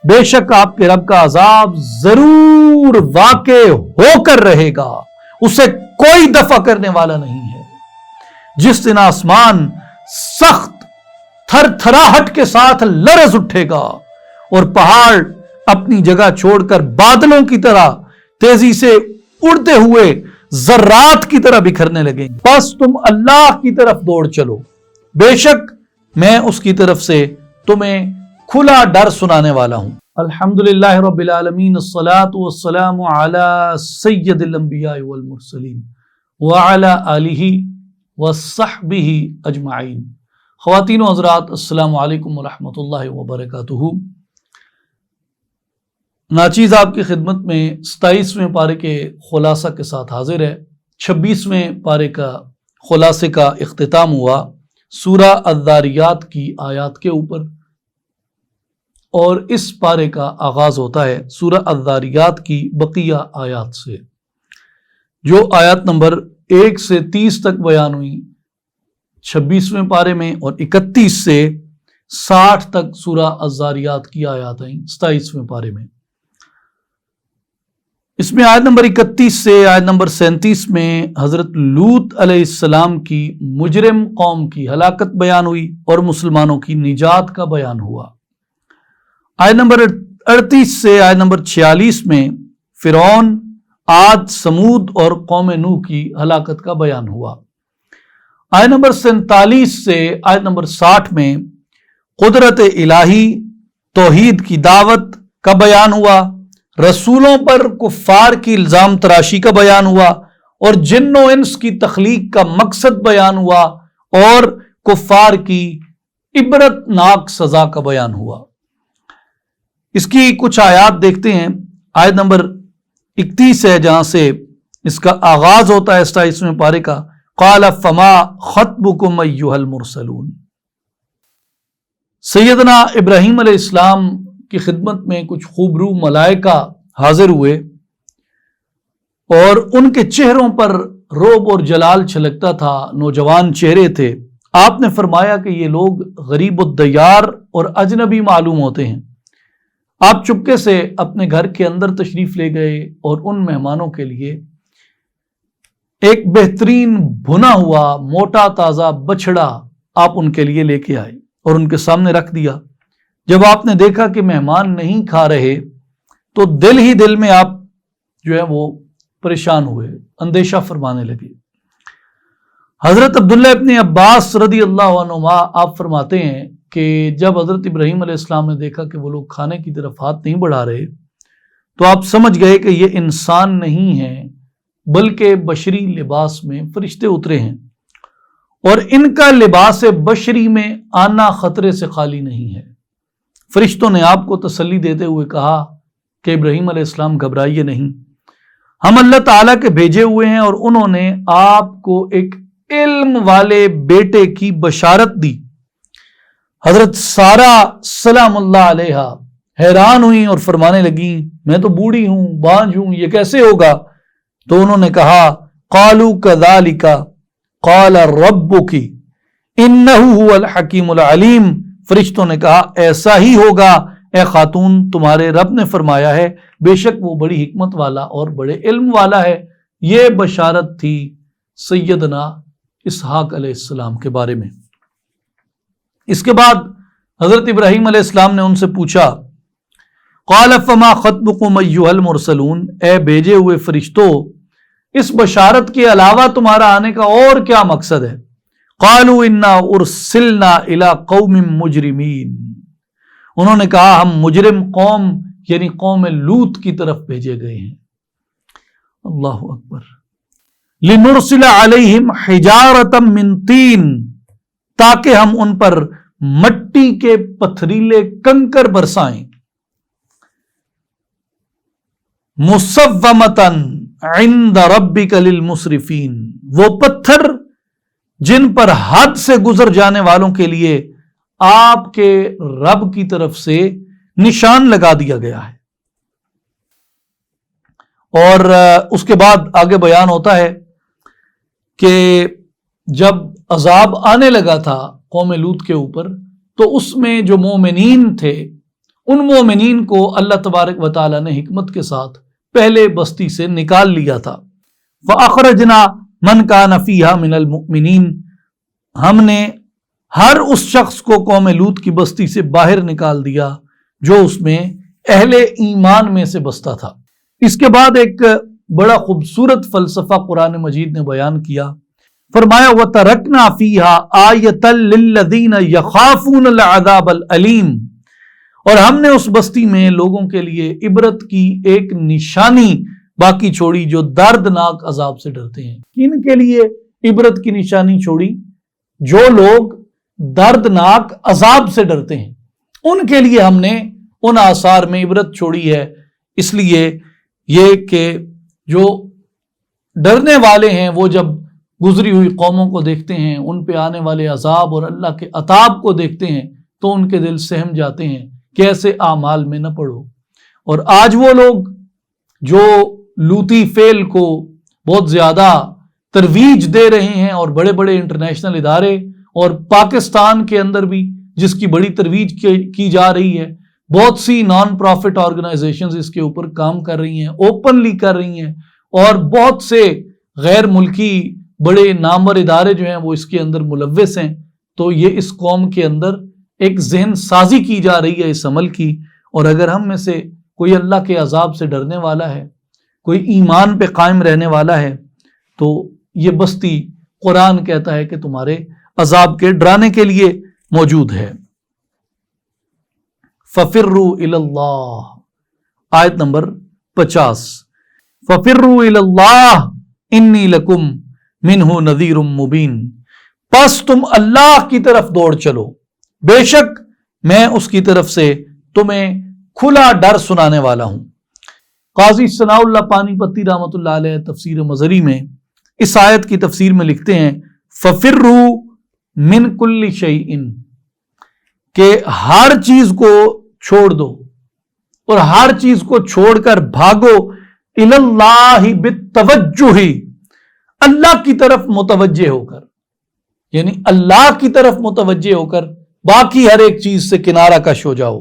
بے شک آپ کے رب کا عذاب ضرور واقع ہو کر رہے گا، اسے کوئی دفع کرنے والا نہیں ہے۔ جس دن آسمان سخت تھر تھراہٹ کے ساتھ لرز اٹھے گا اور پہاڑ اپنی جگہ چھوڑ کر بادلوں کی طرح تیزی سے اڑتے ہوئے ذرات کی طرح بکھرنے لگیں گے، بس تم اللہ کی طرف دوڑ چلو، بے شک میں اس کی طرف سے تمہیں کھلا ڈر سنانے والا ہوں۔ الحمدللہ رب العالمین، الصلاۃ والسلام علی سید الانبیاء والمرسلین وعلی آلہ وصحبہ اجمعین۔ خواتین و حضرات، السلام علیکم ورحمۃ اللہ وبرکاتہ۔ ناچیز آپ کی خدمت میں 27ویں پارے کے خلاصہ کے ساتھ حاضر ہے۔ 26ویں پارے کا خلاصے کا اختتام ہوا سورہ الذاریات کی آیات کے اوپر، اور اس پارے کا آغاز ہوتا ہے سورہ الذاریات کی بقیہ آیات سے، جو آیات نمبر 1 سے 30 تک بیان ہوئی 26ویں پارے میں، اور 31 سے 60 تک سورہ الذاریات کی آیات آئیں 27ویں پارے میں۔ اس میں آیت نمبر 31 سے آیت نمبر 37 میں حضرت لوط علیہ السلام کی مجرم قوم کی ہلاکت بیان ہوئی اور مسلمانوں کی نجات کا بیان ہوا۔ آیت نمبر 38 سے آیت نمبر 46 میں فرعون، عاد، سمود اور قوم نوح کی ہلاکت کا بیان ہوا۔ آیت نمبر 47 سے آیت نمبر 60 میں قدرت الہی، توحید کی دعوت کا بیان ہوا، رسولوں پر کفار کی الزام تراشی کا بیان ہوا، اور جن و انس کی تخلیق کا مقصد بیان ہوا، اور کفار کی عبرت ناک سزا کا بیان ہوا۔ اس کی کچھ آیات دیکھتے ہیں۔ آیت نمبر 31 ہے جہاں سے اس کا آغاز ہوتا ہے 27ویں پارے کا، قال فما خطبکم ایھا المرسلون۔ سیدنا ابراہیم علیہ السلام کی خدمت میں کچھ خوبرو ملائکہ حاضر ہوئے، اور ان کے چہروں پر رعب اور جلال چھلکتا تھا، نوجوان چہرے تھے۔ آپ نے فرمایا کہ یہ لوگ غریب الدیار اور اجنبی معلوم ہوتے ہیں۔ آپ چپکے سے اپنے گھر کے اندر تشریف لے گئے اور ان مہمانوں کے لیے ایک بہترین بھنا ہوا موٹا تازہ بچڑا آپ ان کے لیے لے کے آئے اور ان کے سامنے رکھ دیا۔ جب آپ نے دیکھا کہ مہمان نہیں کھا رہے تو دل ہی دل میں آپ جو ہے وہ پریشان ہوئے، اندیشہ فرمانے لگے۔ حضرت عبداللہ ابن عباس رضی اللہ عنہما آپ فرماتے ہیں کہ جب حضرت ابراہیم علیہ السلام نے دیکھا کہ وہ لوگ کھانے کی طرف ہاتھ نہیں بڑھا رہے تو آپ سمجھ گئے کہ یہ انسان نہیں ہیں بلکہ بشری لباس میں فرشتے اترے ہیں، اور ان کا لباس بشری میں آنا خطرے سے خالی نہیں ہے۔ فرشتوں نے آپ کو تسلی دیتے ہوئے کہا کہ ابراہیم علیہ السلام گھبرائیے نہیں، ہم اللہ تعالیٰ کے بھیجے ہوئے ہیں، اور انہوں نے آپ کو ایک علم والے بیٹے کی بشارت دی۔ حضرت سارہ سلام اللہ علیہا حیران ہوئیں اور فرمانے لگیں میں تو بوڑھی ہوں، بانجھ ہوں، یہ کیسے ہوگا؟ تو انہوں نے کہا قالوا کذالک قال ربک انہ هو الحکیم العلیم۔ فرشتوں نے کہا ایسا ہی ہوگا اے خاتون، تمہارے رب نے فرمایا ہے، بے شک وہ بڑی حکمت والا اور بڑے علم والا ہے۔ یہ بشارت تھی سیدنا اسحاق علیہ السلام کے بارے میں۔ اس کے بعد حضرت ابراہیم علیہ السلام نے ان سے پوچھا قال فما خطبکم ایھا المرسلون، اے بھیجے ہوئے فرشتوں، اس بشارت کے علاوہ تمہارا آنے کا اور کیا مقصد ہے؟ قالوا انا ارسلنا الی قوم مجرمین، انہوں نے کہا ہم مجرم قوم یعنی قوم لوط کی طرف بھیجے گئے ہیں۔ اللہ اکبر۔ لنرسل علیہم حجارۃ من طین، تاکہ ہم ان پر مٹی کے پتھریلے کنکر برسائیں، مصومۃ عند ربک للمسرفین، وہ پتھر جن پر حد سے گزر جانے والوں کے لیے آپ کے رب کی طرف سے نشان لگا دیا گیا ہے۔ اور اس کے بعد آگے بیان ہوتا ہے کہ جب عذاب آنے لگا تھا قوم لوط کے اوپر تو اس میں جو مومنین تھے ان مومنین کو اللہ تبارک و تعالیٰ نے حکمت کے ساتھ پہلے بستی سے نکال لیا تھا۔ فَأَخْرَجْنَا مَنْ كَانَ فِيهَا مِنَ الْمُؤْمِنِينَ، ہم نے ہر اس شخص کو قوم لوط کی بستی سے باہر نکال دیا جو اس میں اہل ایمان میں سے بستا تھا۔ اس کے بعد ایک بڑا خوبصورت فلسفہ قرآن مجید نے بیان کیا، فرمایا وَتَرَكْنَا فِيهَا آیَةً لِلَّذِينَ يَخَافُونَ الْعَذَابَ الْأَلِيمَ، اور ہم نے اس بستی میں لوگوں کے لیے عبرت کی ایک نشانی باقی چھوڑی جو دردناک عذاب سے ڈرتے ہیں۔ کن کے لیے عبرت کی نشانی چھوڑی؟ جو لوگ دردناک عذاب سے ڈرتے ہیں، ان کے لیے ہم نے ان آثار میں عبرت چھوڑی ہے۔ اس لیے یہ کہ جو ڈرنے والے ہیں وہ جب گزری ہوئی قوموں کو دیکھتے ہیں، ان پہ آنے والے عذاب اور اللہ کے عطاب کو دیکھتے ہیں تو ان کے دل سہم جاتے ہیں کہ ایسے اعمال میں نہ پڑو۔ اور آج وہ لوگ جو لوطی فعل کو بہت زیادہ ترویج دے رہے ہیں، اور بڑے بڑے انٹرنیشنل ادارے اور پاکستان کے اندر بھی جس کی بڑی ترویج کی جا رہی ہے، بہت سی نان پروفٹ آرگنائزیشنز اس کے اوپر کام کر رہی ہیں، اوپنلی کر رہی ہیں، اور بہت سے غیر ملکی بڑے نامور ادارے جو ہیں وہ اس کے اندر ملوث ہیں۔ تو یہ اس قوم کے اندر ایک ذہن سازی کی جا رہی ہے اس عمل کی۔ اور اگر ہم میں سے کوئی اللہ کے عذاب سے ڈرنے والا ہے، کوئی ایمان پہ قائم رہنے والا ہے، تو یہ بستی قرآن کہتا ہے کہ تمہارے عذاب کے ڈرانے کے لیے موجود ہے۔ فَفِرُّوا إِلَى اللَّهِ، آیت نمبر 50، فَفِرُّوا إِلَى اللَّهِ إِنِّي لَكُمْ مِنْهُ نَذِيرٌ مُبِينٌ، پس تم اللہ کی طرف دوڑ چلو، بے شک میں اس کی طرف سے تمہیں کھلا ڈر سنانے والا ہوں۔ قاضی ثناء اللہ پانی پتی رحمۃ اللہ علیہ تفسیر مظہری میں اس آیت کی تفسیر میں لکھتے ہیں فَفِرُّوا مِنْ كُلِّ شَيْءٍ، کہ ہر چیز کو چھوڑ دو اور ہر چیز کو چھوڑ کر بھاگو، إِلَى اللَّهِ بِالتَّوَجُّهِ، اللہ کی طرف متوجہ ہو کر، یعنی اللہ کی طرف متوجہ ہو کر باقی ہر ایک چیز سے کنارہ کش ہو جاؤ۔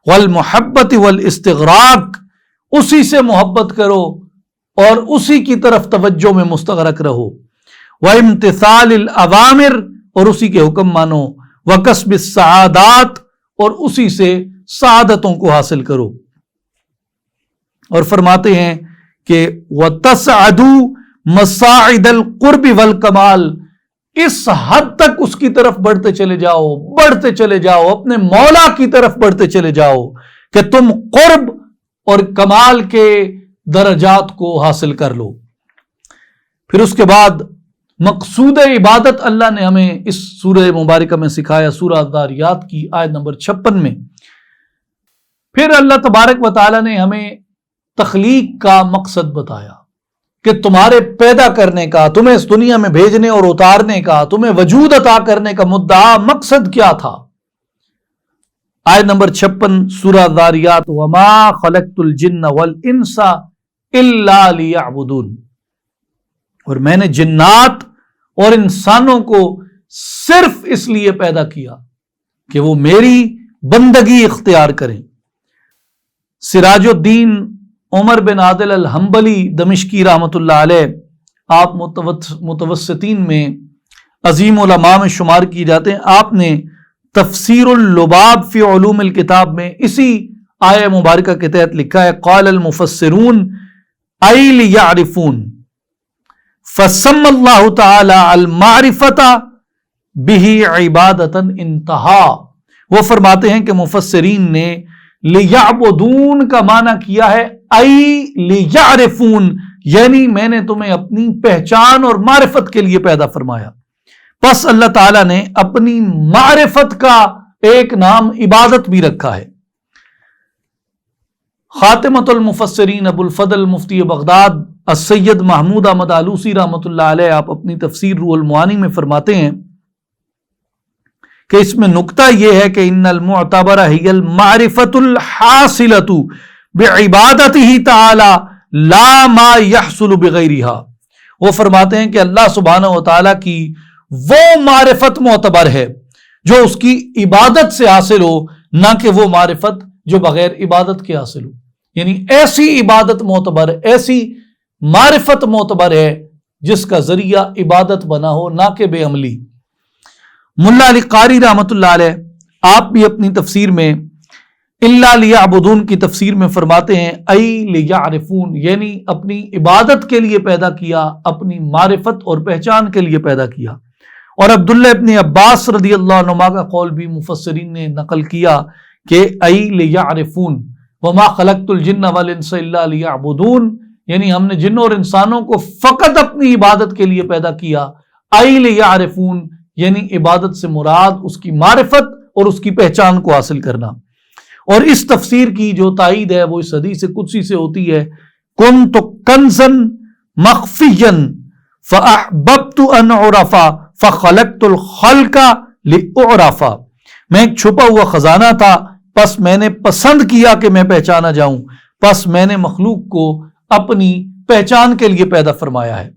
وَالْمُحَبَّةِ وَالْإِسْتِغْرَاقِ، اسی سے محبت کرو اور اسی کی طرف توجہ میں مستغرق رہو۔ وَإِمْتِثَالِ الْأَوَامِرِ، اور اسی کے حکم مانو۔ وَكَسْبِ السَّعَادَاتِ، اور اسی سے سعادتوں کو حاصل کرو۔ اور فرماتے ہیں کہ وَتَسْعَدُوا مَصَاعِدَ الْقُرْبِ وَالْكَمَالِ، اس حد تک اس کی طرف بڑھتے چلے جاؤ، بڑھتے چلے جاؤ، اپنے مولا کی طرف بڑھتے چلے جاؤ کہ تم قرب اور کمال کے درجات کو حاصل کر لو۔ پھر اس کے بعد مقصود عبادت اللہ نے ہمیں اس سورہ مبارکہ میں سکھایا، سورہ ذاریات کی آیت نمبر 56 میں۔ پھر اللہ تبارک و تعالیٰ نے ہمیں تخلیق کا مقصد بتایا کہ تمہارے پیدا کرنے کا، تمہیں اس دنیا میں بھیجنے اور اتارنے کا، تمہیں وجود عطا کرنے کا مدعا مقصد کیا تھا۔ آیت نمبر 56 سورہ ذاریات، وَمَا خَلَقْتُ الْجِنَّ وَالْإِنسَ إِلَّا لِيَعْبُدُونَ، اور میں نے جنات اور انسانوں کو صرف اس لیے پیدا کیا کہ وہ میری بندگی اختیار کریں۔ سراج الدین عمر بن عادل الحنبلی دمشقی رحمۃ اللہ علیہ، آپ متوسطین میں عظیم علماء میں شمار کی جاتے ہیں۔ آپ نے تفسیر اللباب فی علوم الکتاب میں اسی آیہ مبارکہ کے تحت لکھا ہے قال المفسرون ای لیعرفون فسم اللہ تعالی المعرفۃ بہ عبادۃ انتہا۔ وہ فرماتے ہیں کہ مفسرین نے لیعبدون کا معنی کیا ہے ای لیعرفون، یعنی میں نے تمہیں اپنی پہچان اور معرفت کے لیے پیدا فرمایا۔ پس اللہ تعالیٰ نے اپنی معرفت کا ایک نام عبادت بھی رکھا ہے۔ خاتمۃ المفسرین ابو الفضل مفتی بغداد السید محمود احمد آلوسی رحمۃ اللہ علیہ، آپ اپنی تفسیر روح المعانی میں فرماتے ہیں کہ اس میں نکتہ یہ ہے کہ ان المعتبر ہی المعرفۃ الحاصلۃ بعبادتہ تعالی لا ما يحصل بغیرہا۔ وہ فرماتے ہیں کہ اللہ سبحانہ و تعالیٰ کی وہ معرفت معتبر ہے جو اس کی عبادت سے حاصل ہو، نہ کہ وہ معرفت جو بغیر عبادت کے حاصل ہو، یعنی ایسی عبادت معتبر، ایسی معرفت معتبر ہے جس کا ذریعہ عبادت بنا ہو، نہ کہ بے عملی۔ ملا علی قاری رحمۃ اللہ علیہ آپ بھی اپنی تفسیر میں الا لیعبدون کی تفسیر میں فرماتے ہیں ای لیعرفون، یعنی اپنی عبادت کے لیے پیدا کیا، اپنی معرفت اور پہچان کے لیے پیدا کیا۔ اور عبداللہ ابن عباس رضی اللہ عنہما کا قول بھی مفسرین نے نقل کیا کہ ای لیعرفون وما خلقت الجن والانس الا لیعبدون، یعنی ہم نے جنوں اور انسانوں کو فقط اپنی عبادت کے لیے پیدا کیا۔ ای لیعرفون یعنی عبادت سے مراد اس کی معرفت اور اس کی پہچان کو حاصل کرنا۔ اور اس تفسیر کی جو تائید ہے وہ اس حدیث قدسی سے ہوتی ہے، کنت کنزا مخفیا فاحببت ان اعرف فخلقت الخلق لاعرف، میں ایک چھپا ہوا خزانہ تھا، پس میں نے پسند کیا کہ میں پہچانا جاؤں، پس میں نے مخلوق کو اپنی پہچان کے لیے پیدا فرمایا ہے۔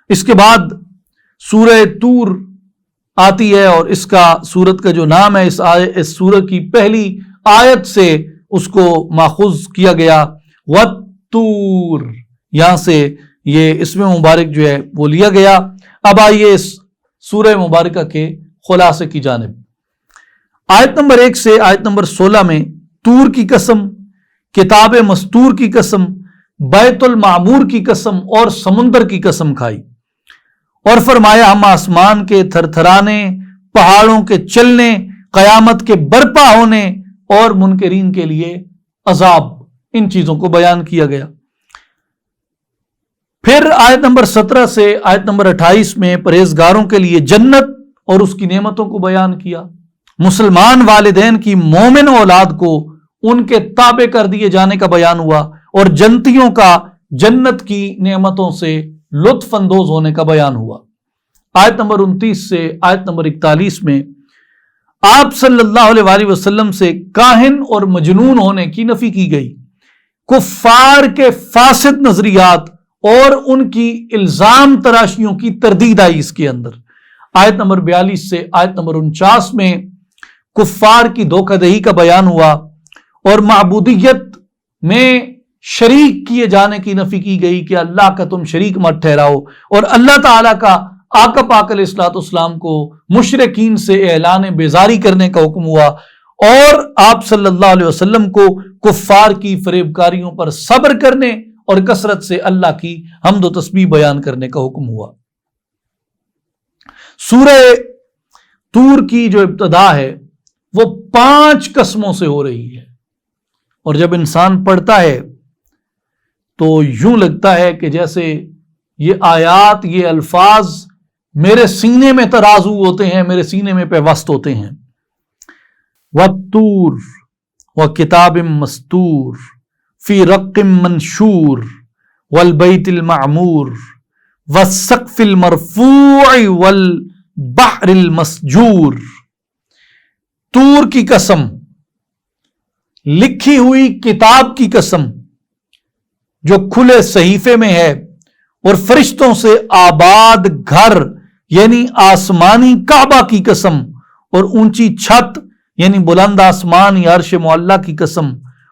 اس کے بعد سورہ طور آتی ہے، اور اس کا سورت کا جو نام ہے اس سورت کی پہلی آیت سے اس کو ماخوذ کیا گیا، والطور، یہاں سے یہ اسم مبارک جو ہے وہ لیا گیا۔ اب آئیے اس سورہ مبارکہ کے خلاصے کی جانب۔ آیت نمبر 1 سے آیت نمبر 16 میں طور کی قسم، کتاب مستور کی قسم، بیت المعمور کی قسم اور سمندر کی قسم کھائی، اور فرمایا ہم آسمان کے تھرتھرانے، پہاڑوں کے چلنے، قیامت کے برپا ہونے اور منکرین کے لیے عذاب، ان چیزوں کو بیان کیا گیا۔ پھر آیت نمبر 17 سے آیت نمبر 28 میں پرہیزگاروں کے لیے جنت اور اس کی نعمتوں کو بیان کیا، مسلمان والدین کی مومن اولاد کو ان کے تابع کر دیے جانے کا بیان ہوا، اور جنتیوں کا جنت کی نعمتوں سے لطف اندوز ہونے کا بیان ہوا۔ آیت نمبر 29 سے آیت نمبر 41 میں آپ صلی اللہ علیہ وآلہ وسلم سے کاہن اور مجنون ہونے کی نفی کی گئی، کفار کے فاسد نظریات اور ان کی الزام تراشیوں کی تردید آئی اس کے اندر۔ آیت نمبر 42 سے آیت نمبر 49 میں کفار کی دھوکہ دہی کا بیان ہوا، اور معبودیت میں شریک کیے جانے کی نفی کی گئی کہ اللہ کا تم شریک مت ٹھہراؤ، اور اللہ تعالیٰ کا آقا پاک علیہ الصلوۃ والسلام کو مشرکین سے اعلان بیزاری کرنے کا حکم ہوا، اور آپ صلی اللہ علیہ وسلم کو کفار کی فریب کاریوں پر صبر کرنے اور کثرت سے اللہ کی حمد و تسبیح بیان کرنے کا حکم ہوا۔ سورہ طور کی جو ابتدا ہے وہ 5 قسموں سے ہو رہی ہے، اور جب انسان پڑھتا ہے تو یوں لگتا ہے کہ جیسے یہ آیات، یہ الفاظ میرے سینے میں ترازو ہوتے ہیں، میرے سینے میں پیوست ہوتے ہیں۔ والطور وکتاب مستور فی رق منشور والبیت المعمور والسقف المرفوع والبحر المسجور۔ طور کی قسم، لکھی ہوئی کتاب کی قسم جو کھلے صحیفے میں ہے، اور فرشتوں سے آباد گھر یعنی آسمانی کعبہ کی قسم، اور اونچی چھت یعنی بلند آسمان یا عرش معلیٰ کی قسم،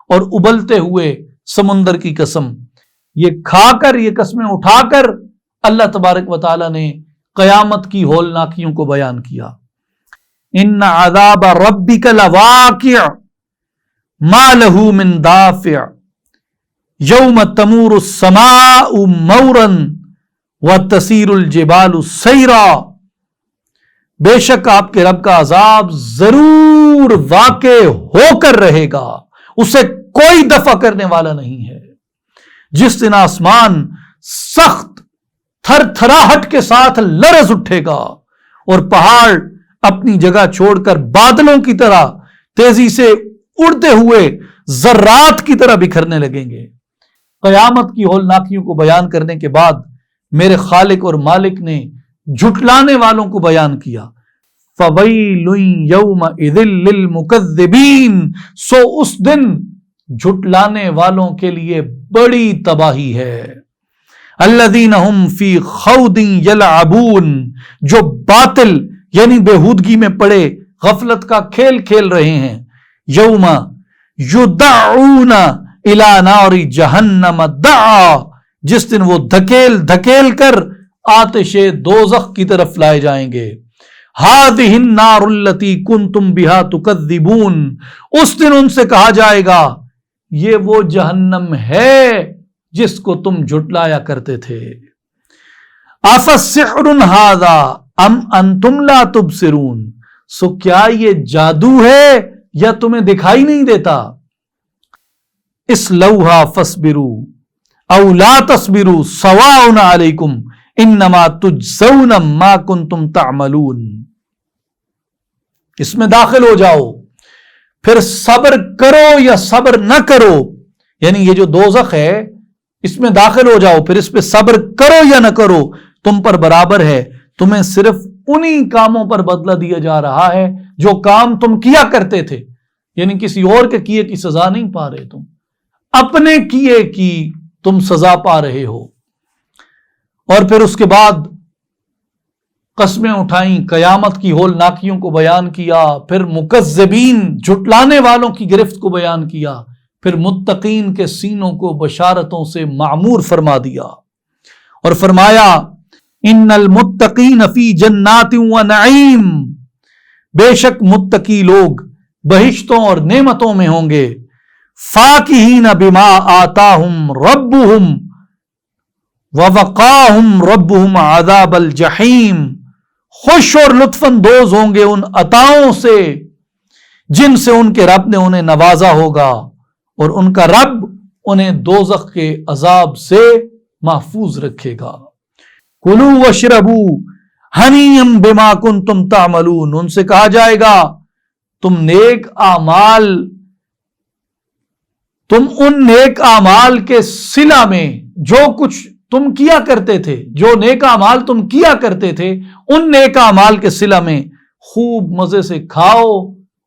اور ابلتے ہوئے سمندر کی قسم۔ یہ کھا کر، یہ قسمیں اٹھا کر اللہ تبارک و تعالیٰ نے قیامت کی ہولناکیوں کو بیان کیا۔ ان عذاب ربک لواقع ما له من دافع یوم تمور السماء مورا وتسیر الجبال سیرا، بے شک آپ کے رب کا عذاب ضرور واقع ہو کر رہے گا، اسے کوئی دفع کرنے والا نہیں ہے۔ جس دن آسمان سخت تھر تھراہٹ کے ساتھ لرز اٹھے گا، اور پہاڑ اپنی جگہ چھوڑ کر بادلوں کی طرح تیزی سے اڑتے ہوئے ذرات کی طرح بکھرنے لگیں گے۔ قیامت کی ہولناکیوں کو بیان کرنے کے بعد میرے خالق اور مالک نے جھٹلانے والوں کو بیان کیا۔ فَوَيْلٌ يَوْمَئِذٍ لِّلْمُكَذِّبِينَ، سو اس دن جھٹلانے والوں کے لیے بڑی تباہی ہے۔ الَّذِينَ هُمْ فِي خَوْضٍ يَلْعَبُونَ، جو باطل یعنی بےہودگی میں پڑے غفلت کا کھیل کھیل رہے ہیں۔ یوم یدعون الی نار جہنم دعا، جس دن وہ دھکیل دھکیل کر آتش دوزخ کی طرف لائے جائیں گے. ہذہ النار التی کنتم بہا تکذبون، اس دن ان سے کہا جائے گا یہ وہ جہنم ہے جس کو تم جھٹلایا کرتے تھے. افسحر ھذا ام انتم لا تبصرون، سو کیا یہ جادو ہے یا تمہیں دکھائی نہیں دیتا. اصلوھا فاصبروا او لا تصبروا سواء علیکم انما تجزون ما کنتم تعملون. اس میں داخل ہو جاؤ، پھر صبر کرو یا صبر نہ کرو، یعنی یہ جو دوزخ ہے اس میں داخل ہو جاؤ، پھر اس پہ صبر کرو یا نہ کرو، تم پر برابر ہے. تمہیں صرف انہی کاموں پر بدلہ دیا جا رہا ہے جو کام تم کیا کرتے تھے، یعنی کسی اور کے کیے کی سزا نہیں پا رہے، تم اپنے کیے کی تم سزا پا رہے ہو. اور پھر اس کے بعد قسمیں اٹھائیں، قیامت کی ہولناکیوں کو بیان کیا، پھر مکذبین جھٹلانے والوں کی گرفت کو بیان کیا، پھر متقین کے سینوں کو بشارتوں سے معمور فرما دیا اور فرمایا ان المتقین فی جنات و نعیم، بے شک متقی لوگ بہشتوں اور نعمتوں میں ہوں گے. فاکہین بما آتاہم ربہم ووقاہم ربہم عذاب الجحیم، خوش اور لطف اندوز ہوں گے ان عطاؤں سے جن سے ان کے رب نے انہیں نوازا ہوگا، اور ان کا رب انہیں دوزخ کے عذاب سے محفوظ رکھے گا. کلوا واشربوا ہنیئا بما کنتم تعملون، ان سے کہا جائے گا تم ان نیک اعمال کے صلہ میں جو کچھ تم کیا کرتے تھے، جو نیک اعمال تم کیا کرتے تھے، ان نیک اعمال کے صلہ میں خوب مزے سے کھاؤ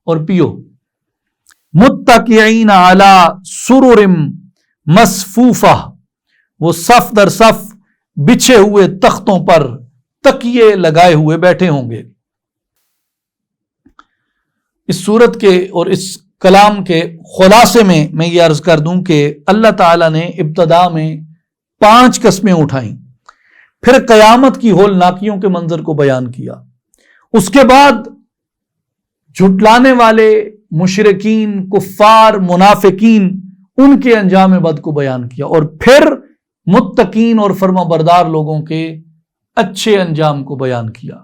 اور پیو. متکئین علی سرر مصفوفہ، وہ صف در صف بچھے ہوئے تختوں پر تکیے لگائے ہوئے بیٹھے ہوں گے. اس سورت کے اور اس کلام کے خلاصے میں یہ عرض کر دوں کہ اللہ تعالیٰ نے ابتدا میں 5 قسمیں اٹھائیں، پھر قیامت کی ہولناکیوں کے منظر کو بیان کیا، اس کے بعد جھٹلانے والے مشرکین، کفار، منافقین، ان کے انجام بد کو بیان کیا، اور پھر متقین اور فرما بردار لوگوں کے اچھے انجام کو بیان کیا.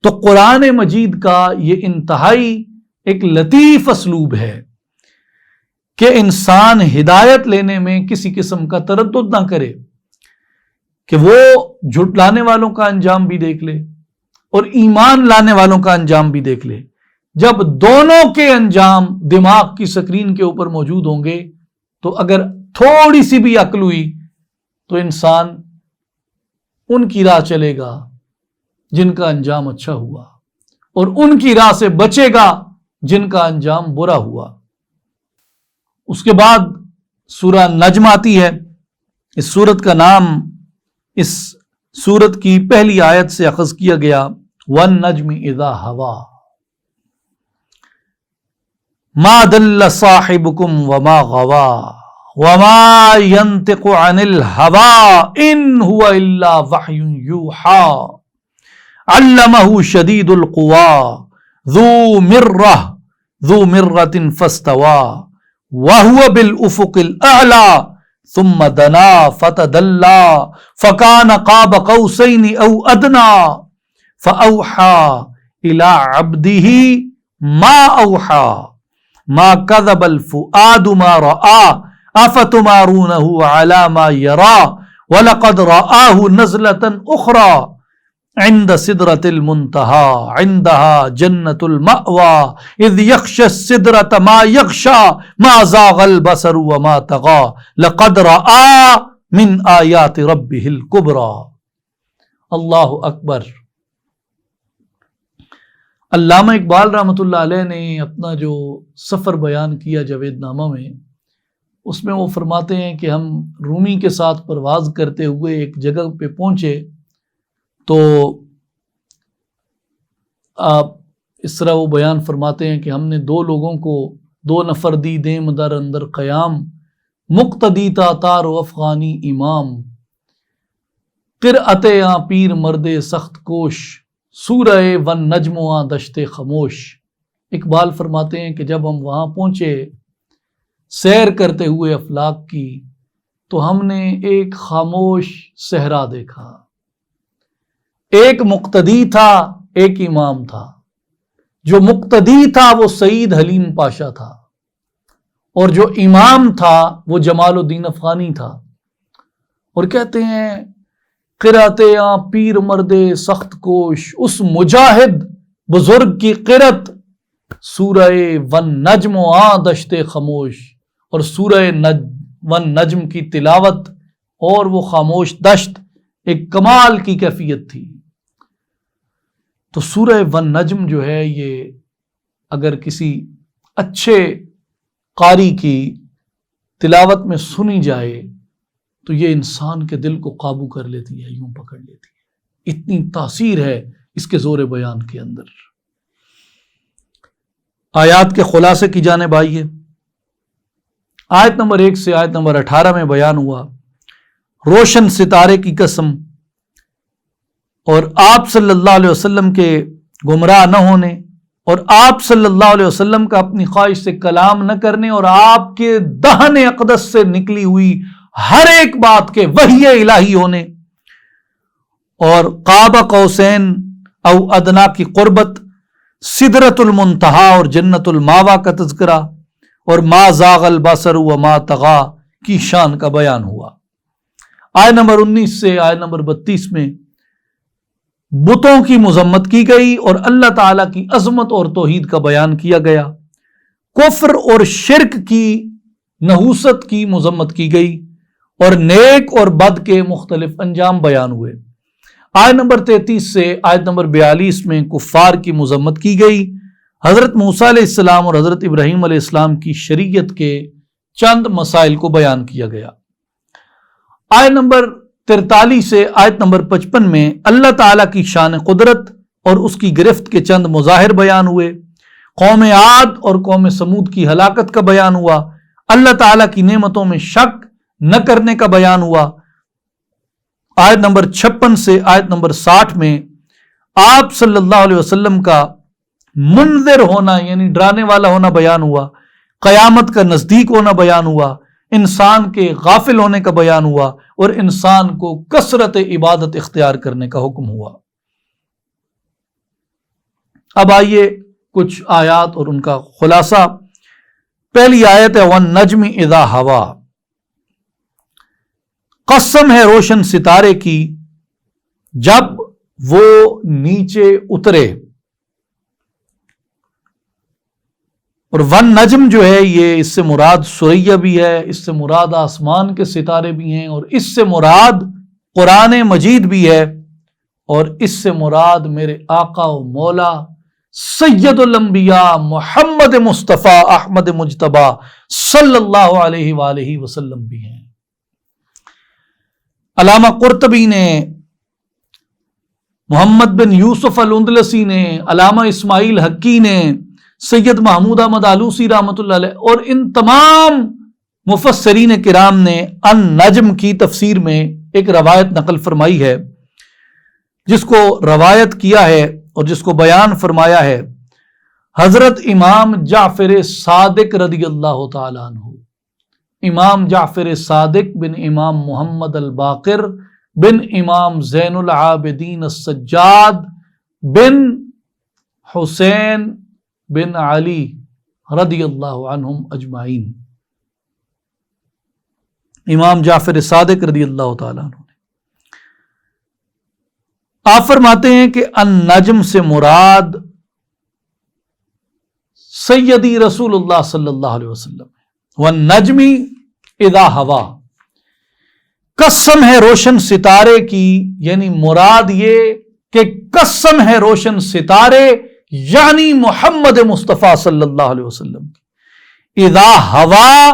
تو قرآن مجید کا یہ انتہائی ایک لطیف اسلوب ہے کہ انسان ہدایت لینے میں کسی قسم کا تردد نہ کرے، کہ وہ جھٹلانے والوں کا انجام بھی دیکھ لے اور ایمان لانے والوں کا انجام بھی دیکھ لے. جب دونوں کے انجام دماغ کی سکرین کے اوپر موجود ہوں گے تو اگر تھوڑی سی بھی عقل ہوئی تو انسان ان کی راہ چلے گا جن کا انجام اچھا ہوا، اور ان کی راہ سے بچے گا جن کا انجام برا ہوا. اس کے بعد سورہ نجم آتی ہے. اس سورت کا نام اس سورت کی پہلی آیت سے اخذ کیا گیا، وَالنَّجْمِ إِذَا هَوَىٰ مَا دَلَّ صَاحِبُكُمْ وَمَا غَوَىٰ وَمَا يَنْطِقُ عَنِ الْهَوَىٰ إِنْ هُوَ إِلَّا وَحْيٌ يُوحَىٰ عَلَّمَهُ شَدِيدُ الْقُوَىٰ ذُو مِرَّةٍ فَاسْتَوَىٰ وَهُوَ بِالْأُفُقِ الْأَعْلَىٰ ثُمَّ دَنَا فَتَدَلَّىٰ فَكَانَ قَابَ قَوْسَيْنِ أَوْ أَدْنَىٰ فَأَوْحَىٰ إِلَىٰ عَبْدِهِ مَا أَوْحَىٰ مَا كَذَبَ الْفُؤَادُ مَا رَآىٰ أَفَتُمَارُونَهُ عَلَىٰ مَا يَرَىٰ وَلَقَدْ رَآهُ نَزْلَةً أُخْرَىٰ عِندَ سِدْرَةِ الْمُنتَهَىٰ عِندَهَا جَنَّةُ الْمَأْوَىٰ إِذْ يَغْشَى السِّدْرَةَ مَا يَغْشَىٰ مَا زَاغَ الْبَصَرُ وَمَا طَغَىٰ لَقَدْ رَآىٰ مِنْ آيَاتِ رَبِّهِ الْكُبْرَىٰ. اللہ اکبر. علامہ اقبال رحمۃ اللہ علیہ نے اپنا جو سفر بیان کیا جاوید نامہ میں، اس میں وہ فرماتے ہیں کہ ہم رومی کے ساتھ پرواز کرتے ہوئے ایک جگہ پہ پہنچے تو آپ اس طرح وہ بیان فرماتے ہیں کہ ہم نے 2 لوگوں کو دو نفر دی دیم در اندر قیام، مقتدی تا تار و افغانی امام، قرأت آ پیر مرد سخت کوش، سورہ ون نجم آ دشت خاموش۔ اقبال فرماتے ہیں کہ جب ہم وہاں پہنچے سیر کرتے ہوئے افلاک کی، تو ہم نے ایک خاموش صحرا دیکھا۔ ایک مقتدی تھا، ایک امام تھا۔ جو مقتدی تھا وہ سعید حلیم پاشا تھا، اور جو امام تھا وہ جمال الدین افغانی تھا۔ اور کہتے ہیں قرأت آ پیر مرد سخت کوش، اس مجاہد بزرگ کی قرأت سورہ ون نجم آ دشت خاموش، اور سورہ ون نجم کی تلاوت اور وہ خاموش دشت ایک کمال کی کیفیت تھی۔ تو سورہ ون نجم جو ہے یہ اگر کسی اچھے قاری کی تلاوت میں سنی جائے تو یہ انسان کے دل کو قابو کر لیتی ہے، یوں پکڑ لیتی ہے، اتنی تاثیر ہے اس کے زور بیان کے اندر۔ آیات کے خلاصے کی جانب آئیے۔ آیت نمبر 1 سے آیت نمبر 18 میں بیان ہوا روشن ستارے کی قسم، اور آپ صلی اللہ علیہ وسلم کے گمراہ نہ ہونے، اور آپ صلی اللہ علیہ وسلم کا اپنی خواہش سے کلام نہ کرنے، اور آپ کے دہن اقدس سے نکلی ہوئی ہر ایک بات کے وحی الہی ہونے، اور قاب قوسین او ادنا کی قربت، سدرۃ المنتہا اور جنت الماوا کا تذکرہ، اور ما زاغ البصر وما طغى کی شان کا بیان ہوا۔ آیت نمبر 19 سے آیت نمبر 32 میں بتوں کی مذمت کی گئی اور اللہ تعالیٰ کی عظمت اور توحید کا بیان کیا گیا۔ کفر اور شرک کی نحوست کی مذمت کی گئی، اور نیک اور بد کے مختلف انجام بیان ہوئے۔ آیت نمبر 33 سے آیت نمبر 42 میں کفار کی مذمت کی گئی۔ حضرت موسیٰ علیہ السلام اور حضرت ابراہیم علیہ السلام کی شریعت کے چند مسائل کو بیان کیا گیا۔ آیت نمبر 43 سے آیت نمبر 55 میں اللہ تعالیٰ کی شان قدرت اور اس کی گرفت کے چند مظاہر بیان ہوئے۔ قوم عاد اور قوم سمود کی ہلاکت کا بیان ہوا۔ اللہ تعالیٰ کی نعمتوں میں شک نہ کرنے کا بیان ہوا۔ آیت نمبر 56 سے آیت نمبر 60 میں آپ صلی اللہ علیہ وسلم کا منذر ہونا یعنی ڈرانے والا ہونا بیان ہوا۔ قیامت کا نزدیک ہونا بیان ہوا۔ انسان کے غافل ہونے کا بیان ہوا، اور انسان کو کثرت عبادت اختیار کرنے کا حکم ہوا۔ اب آئیے کچھ آیات اور ان کا خلاصہ۔ پہلی آیت ہے وَالنَّجْمِ إِذَا هَوَىٰ، قسم ہے روشن ستارے کی جب وہ نیچے اترے۔ اور ون نجم جو ہے یہ اس سے مراد سریا بھی ہے، اس سے مراد آسمان کے ستارے بھی ہیں، اور اس سے مراد قرآن مجید بھی ہے، اور اس سے مراد میرے آقا و مولا سید الانبیاء محمد مصطفیٰ احمد مجتبیٰ صلی اللہ علیہ وآلہ وسلم بھی ہیں۔ علامہ قرطبی نے، محمد بن یوسف الاندلسی نے، علامہ اسماعیل حقی نے، سید محمود احمد آلوسی رحمۃ اللہ علیہ، اور ان تمام مفسرین کرام نے ان نجم کی تفسیر میں ایک روایت نقل فرمائی ہے، جس کو روایت کیا ہے اور جس کو بیان فرمایا ہے حضرت امام جعفر صادق رضی اللہ تعالیٰ عنہ۔ امام جعفر صادق بن امام محمد الباقر بن امام زین العابدین السجاد بن حسین بن علی رضی اللہ عنہم اجمعین، امام جعفر صادق رضی اللہ تعالیٰ عنہ نے آپ فرماتے ہیں کہ النجم سے مراد سیدی رسول اللہ صلی اللہ علیہ وسلم، والنجم اذا ہوا، قسم ہے روشن ستارے کی، یعنی مراد یہ کہ قسم ہے روشن ستارے یعنی محمد مصطفیٰ صلی اللہ علیہ وسلم کی، اذا ہوا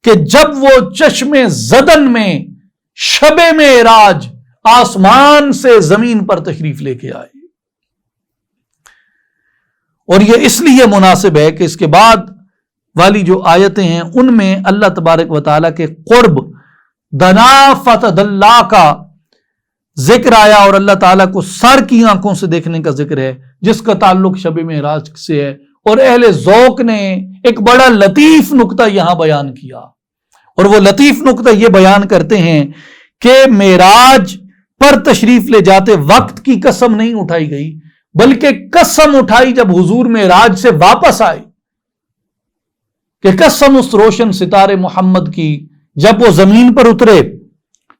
کہ جب وہ چشم زدن میں شب معراج آسمان سے زمین پر تشریف لے کے آئے۔ اور یہ اس لیے مناسب ہے کہ اس کے بعد والی جو آیتیں ہیں ان میں اللہ تبارک و تعالیٰ کے قرب دنا فتدلا کا ذکر آیا اور اللہ تعالیٰ کو سر کی آنکھوں سے دیکھنے کا ذکر ہے، جس کا تعلق شب معراج سے ہے۔ اور اہل ذوق نے ایک بڑا لطیف نکتہ یہاں بیان کیا، اور وہ لطیف نکتہ یہ بیان کرتے ہیں کہ معراج پر تشریف لے جاتے وقت کی قسم نہیں اٹھائی گئی، بلکہ قسم اٹھائی جب حضور معراج سے واپس آئے کہ قسم اس روشن ستارے محمد کی جب وہ زمین پر اترے۔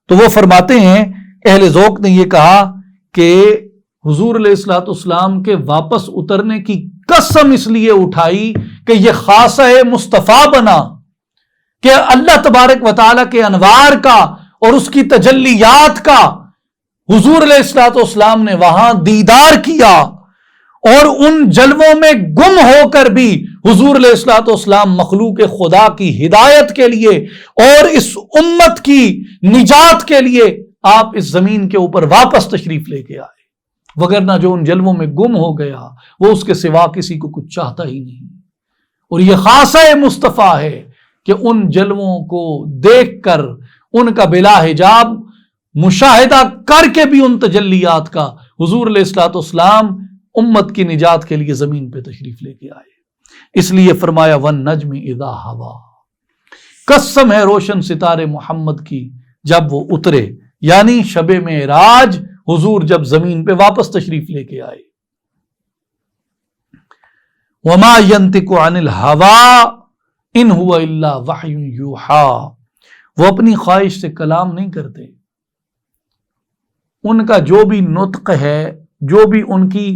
تو وہ فرماتے ہیں اہل ذوق نے یہ کہا کہ حضور علیہ الصلوۃ والسلام کے واپس اترنے کی قسم اس لیے اٹھائی کہ یہ خاصہ مصطفیٰ بنا، کہ اللہ تبارک و تعالیٰ کے انوار کا اور اس کی تجلیات کا حضور علیہ الصلوۃ والسلام نے وہاں دیدار کیا، اور ان جلووں میں گم ہو کر بھی حضور علیہ الصلوۃ والسلام مخلوق خدا کی ہدایت کے لیے اور اس امت کی نجات کے لیے آپ اس زمین کے اوپر واپس تشریف لے کے آئے، وگرنہ جو ان جلووں میں گم ہو گیا وہ اس کے سوا کسی کو کچھ چاہتا ہی نہیں۔ اور یہ خاصہ مصطفیٰ ہے کہ ان جلووں کو دیکھ کر ان کا بلا حجاب مشاہدہ کر کے بھی ان تجلیات کا حضور علیہ الصلوۃ والسلام امت کی نجات کے لیے زمین پہ تشریف لے کے آئے۔ اس لیے فرمایا وَالنَّجْمِ إِذَا هَوَىٰ، قسم ہے روشن ستارے محمد کی جب وہ اترے، یعنی شب معراج حضور جب زمین پہ واپس تشریف لے کے آئے۔ وَمَا يَنْطِقُ عَنِ الْهَوَىٰ إِنْ هُوَ إِلَّا وَحْيٌ يُوحَىٰ، وہ اپنی خواہش سے کلام نہیں کرتے، ان کا جو بھی نطق ہے، جو بھی ان کی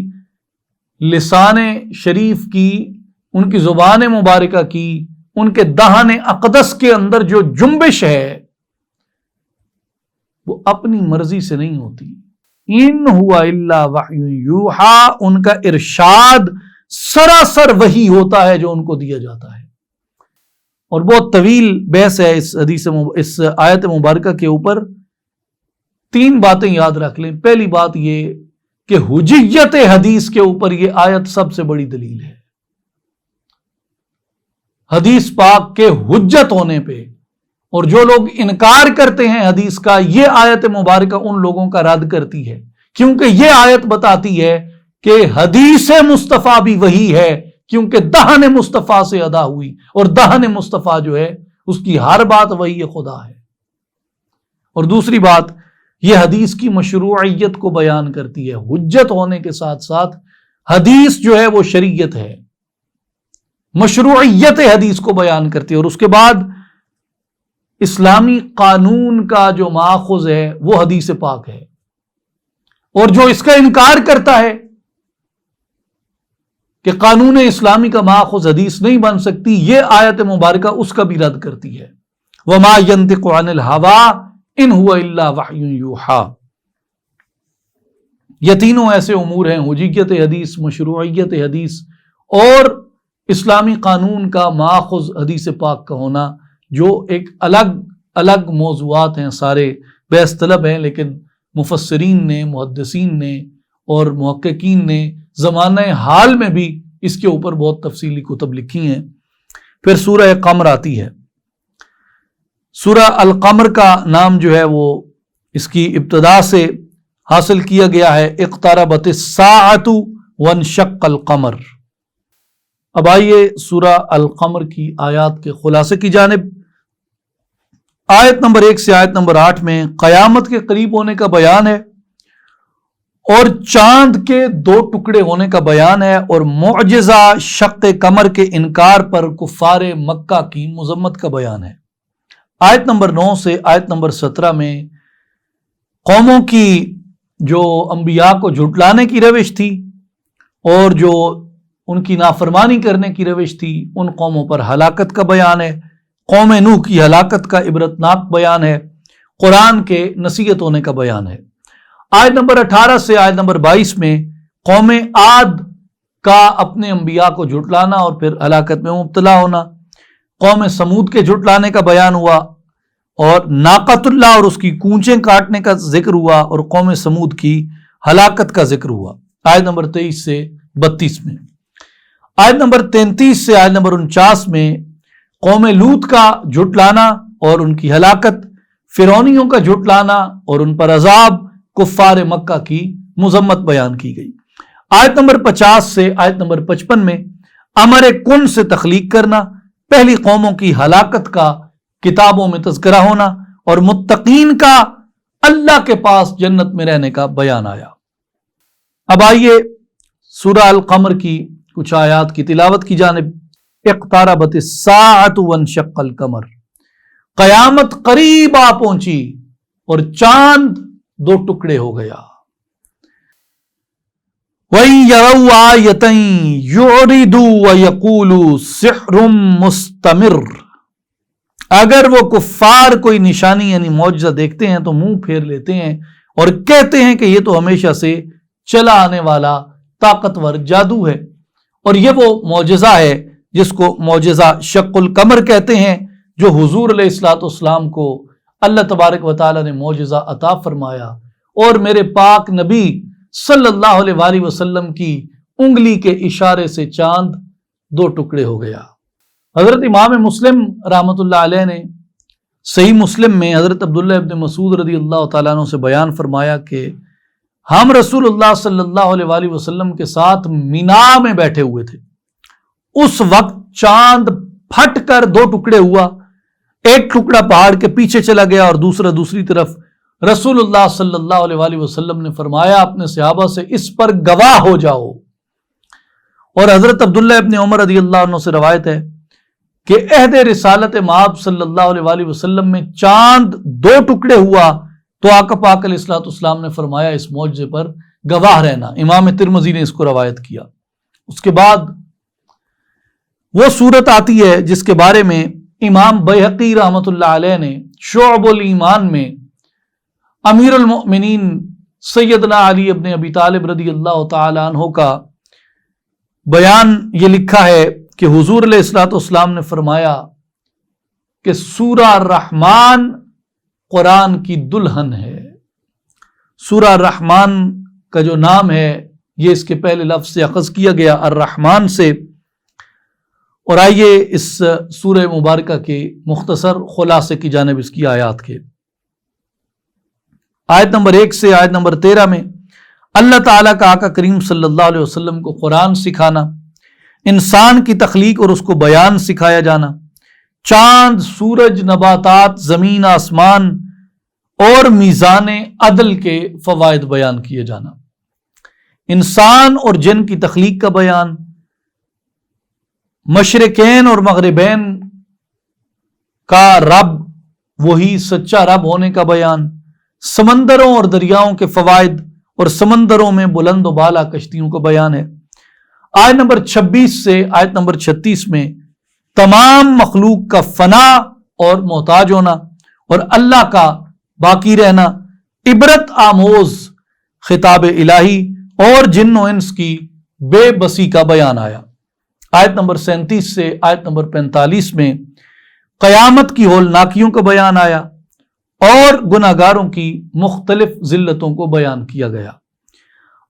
لسان شریف کی، ان کی زبان مبارکہ کی، ان کے دہن اقدس کے اندر جو جنبش ہے وہ اپنی مرضی سے نہیں ہوتی۔ ان ہوا الا وحی یوحا، ان کا ارشاد سراسر وحی ہوتا ہے جو ان کو دیا جاتا ہے۔ اور بہت طویل بحث ہے اس آیت مبارکہ کے اوپر۔ 3 باتیں یاد رکھ لیں۔ پہلی بات یہ کہ حجیت حدیث کے اوپر یہ آیت سب سے بڑی دلیل ہے، حدیث پاک کے حجت ہونے پہ۔ اور جو لوگ انکار کرتے ہیں حدیث کا، یہ آیت مبارکہ ان لوگوں کا رد کرتی ہے، کیونکہ یہ آیت بتاتی ہے کہ حدیث مصطفیٰ بھی وہی ہے، کیونکہ دہن مصطفیٰ سے ادا ہوئی، اور دہن مصطفیٰ جو ہے اس کی ہر بات وہی خدا ہے۔ اور دوسری بات، یہ حدیث کی مشروعیت کو بیان کرتی ہے، حجت ہونے کے ساتھ ساتھ حدیث جو ہے وہ شریعت ہے، مشروعیت حدیث کو بیان کرتی ہے۔ اور اس کے بعد اسلامی قانون کا جو ماخذ ہے وہ حدیث پاک ہے، اور جو اس کا انکار کرتا ہے کہ قانون اسلامی کا ماخذ حدیث نہیں بن سکتی، یہ آیت مبارکہ اس کا بھی رد کرتی ہے۔ وَمَا يَنْطِقُ عَنِ الْهَوَىٰ إِنْ هُوَ إِلَّا وَحْيٌ يُوحَىٰ۔ یہ تینوں ایسے امور ہیں، حجیت حدیث، مشروعیت حدیث اور اسلامی قانون کا ماخذ حدیث پاک کا ہونا، جو ایک الگ الگ موضوعات ہیں، سارے بحث طلب ہیں، لیکن مفسرین نے، محدثین نے اور محققین نے زمانہ حال میں بھی اس کے اوپر بہت تفصیلی کتب لکھی ہیں۔ پھر سورہ قمر آتی ہے۔ سورہ القمر کا نام جو ہے وہ اس کی ابتدا سے حاصل کیا گیا ہے، اقتربت الساعۃ وانشق القمر۔ اب آئیے سورہ القمر کی آیات کے خلاصے کی جانب۔ آیت نمبر 1 سے آیت نمبر 8 میں قیامت کے قریب ہونے کا بیان ہے، اور چاند کے 2 ٹکڑے ہونے کا بیان ہے، اور معجزہ شق قمر کے انکار پر کفار مکہ کی مذمت کا بیان ہے۔ آیت نمبر 9 سے آیت نمبر 17 میں قوموں کی جو انبیاء کو جھٹلانے کی روش تھی اور جو ان کی نافرمانی کرنے کی روش تھی، ان قوموں پر ہلاکت کا بیان ہے۔ قوم نوح کی ہلاکت کا عبرتناک بیان ہے، قرآن کے نصیحت ہونے کا بیان ہے۔ آیت نمبر 18 سے آیت نمبر 22 میں قوم عاد کا اپنے انبیاء کو جھٹلانا اور پھر ہلاکت میں مبتلا ہونا، قوم سمود کے جھٹلانے کا بیان ہوا، اور ناقۃ اللہ اور اس کی کونچیں کاٹنے کا ذکر ہوا، اور قوم سمود کی ہلاکت کا ذکر ہوا، آیت نمبر 23 سے 32 میں۔ آیت نمبر 33 سے آیت نمبر 49 میں قوم لوط کا جھٹلانا اور ان کی ہلاکت، فرعونیوں کا جھٹلانا اور ان پر عذاب، کفار مکہ کی مذمت بیان کی گئی۔ آیت نمبر 50 سے آیت نمبر 55 میں امر کن سے تخلیق کرنا، پہلی قوموں کی ہلاکت کا کتابوں میں تذکرہ ہونا اور متقین کا اللہ کے پاس جنت میں رہنے کا بیان آیا۔ اب آئیے سورہ القمر کی کچھ آیات کی تلاوت کی جانب۔ اقتربت الساعۃ وانشق القمر، قیامت قریب آ پہنچی اور چاند دو ٹکڑے ہو گیا۔ وَإِن يَرَوْا آیَةً يُعْرِضُوا وَيَقُولُوا سِحْرٌ مُسْتَمِرٌ، اگر وہ کفار کوئی نشانی یعنی معجزہ دیکھتے ہیں تو منہ پھیر لیتے ہیں اور کہتے ہیں کہ یہ تو ہمیشہ سے چلا آنے والا طاقتور جادو ہے۔ اور یہ وہ معجزہ ہے جس کو معجزہ شق القمر کہتے ہیں، جو حضور علیہ الصلوۃ والسلام کو اللہ تبارک و تعالی نے معجزہ عطا فرمایا اور میرے پاک نبی صلی اللہ علیہ وآلہ وسلم کی انگلی کے اشارے سے چاند دو ٹکڑے ہو گیا۔ حضرت امام مسلم رحمۃ اللہ علیہ نے صحیح مسلم میں حضرت عبداللہ ابن مسعود رضی اللہ تعالیٰ عنہ سے بیان فرمایا کہ ہم رسول اللہ صلی اللہ علیہ وآلہ وسلم کے ساتھ مینا میں بیٹھے ہوئے تھے، اس وقت چاند پھٹ کر دو ٹکڑے ہوا، ایک ٹکڑا پہاڑ کے پیچھے چلا گیا اور دوسرا دوسری طرف۔ رسول اللہ صلی اللہ علیہ وآلہ وسلم نے فرمایا اپنے صحابہ سے اس پر گواہ ہو جاؤ۔ اور حضرت عبداللہ ابن عمر رضی اللہ عنہ سے روایت ہے کہ عہد رسالت مآب صلی اللہ علیہ وآلہ وسلم میں چاند دو ٹکڑے ہوا تو آقا پاک علیہ الصلوۃ والسلام نے فرمایا اس معجزے پر گواہ رہنا۔ امام ترمذی نے اس کو روایت کیا۔ اس کے بعد وہ صورت آتی ہے جس کے بارے میں امام بیہقی رحمۃ اللہ علیہ نے شعب الایمان میں امیر المؤمنین سیدنا علی ابن ابی طالب رضی اللہ تعالی عنہ کا بیان یہ لکھا ہے کہ حضور علیہ الصلوۃ والسلام نے فرمایا کہ سورہ الرحمن قرآن کی دلہن ہے۔ سورہ الرحمن کا جو نام ہے یہ اس کے پہلے لفظ سے اخذ کیا گیا الرحمن سے۔ اور آئیے اس سورہ مبارکہ کے مختصر خلاصے کی جانب اس کی آیات کے۔ آیت نمبر 1 سے آیت نمبر 13 میں اللہ تعالیٰ کا آقا کریم صلی اللہ علیہ وسلم کو قرآن سکھانا، انسان کی تخلیق اور اس کو بیان سکھایا جانا، چاند، سورج، نباتات، زمین، آسمان اور میزان عدل کے فوائد بیان کیے جانا، انسان اور جن کی تخلیق کا بیان، مشرقین اور مغربین کا رب وہی سچا رب ہونے کا بیان، سمندروں اور دریاؤں کے فوائد اور سمندروں میں بلند و بالا کشتیوں کا بیان ہے۔ آیت نمبر 26 سے آیت نمبر 36 میں تمام مخلوق کا فنا اور محتاج ہونا اور اللہ کا باقی رہنا، عبرت آموز خطاب الہی اور جن و انس کی بے بسی کا بیان آیا۔ آیت نمبر 37 سے آیت نمبر 45 میں قیامت کی ہولناکیوں کا بیان آیا اور گناہگاروں کی مختلف ذلتوں کو بیان کیا گیا۔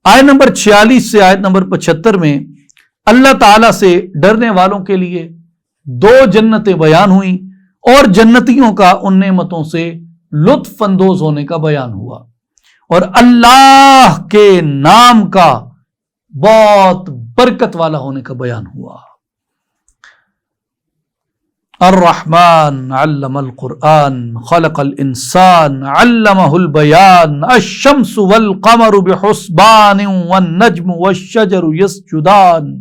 آیت نمبر 46 سے آیت نمبر 75 میں اللہ تعالیٰ سے ڈرنے والوں کے لیے 2 جنتیں بیان ہوئیں اور جنتیوں کا ان نعمتوں سے لطف اندوز ہونے کا بیان ہوا اور اللہ کے نام کا بہت برکت والا ہونے کا بیان ہوا۔ الرحمن علم القرآن خلق الانسان علمہ البیان الشمس والقمر بحسبان والنجم والشجر يسجدان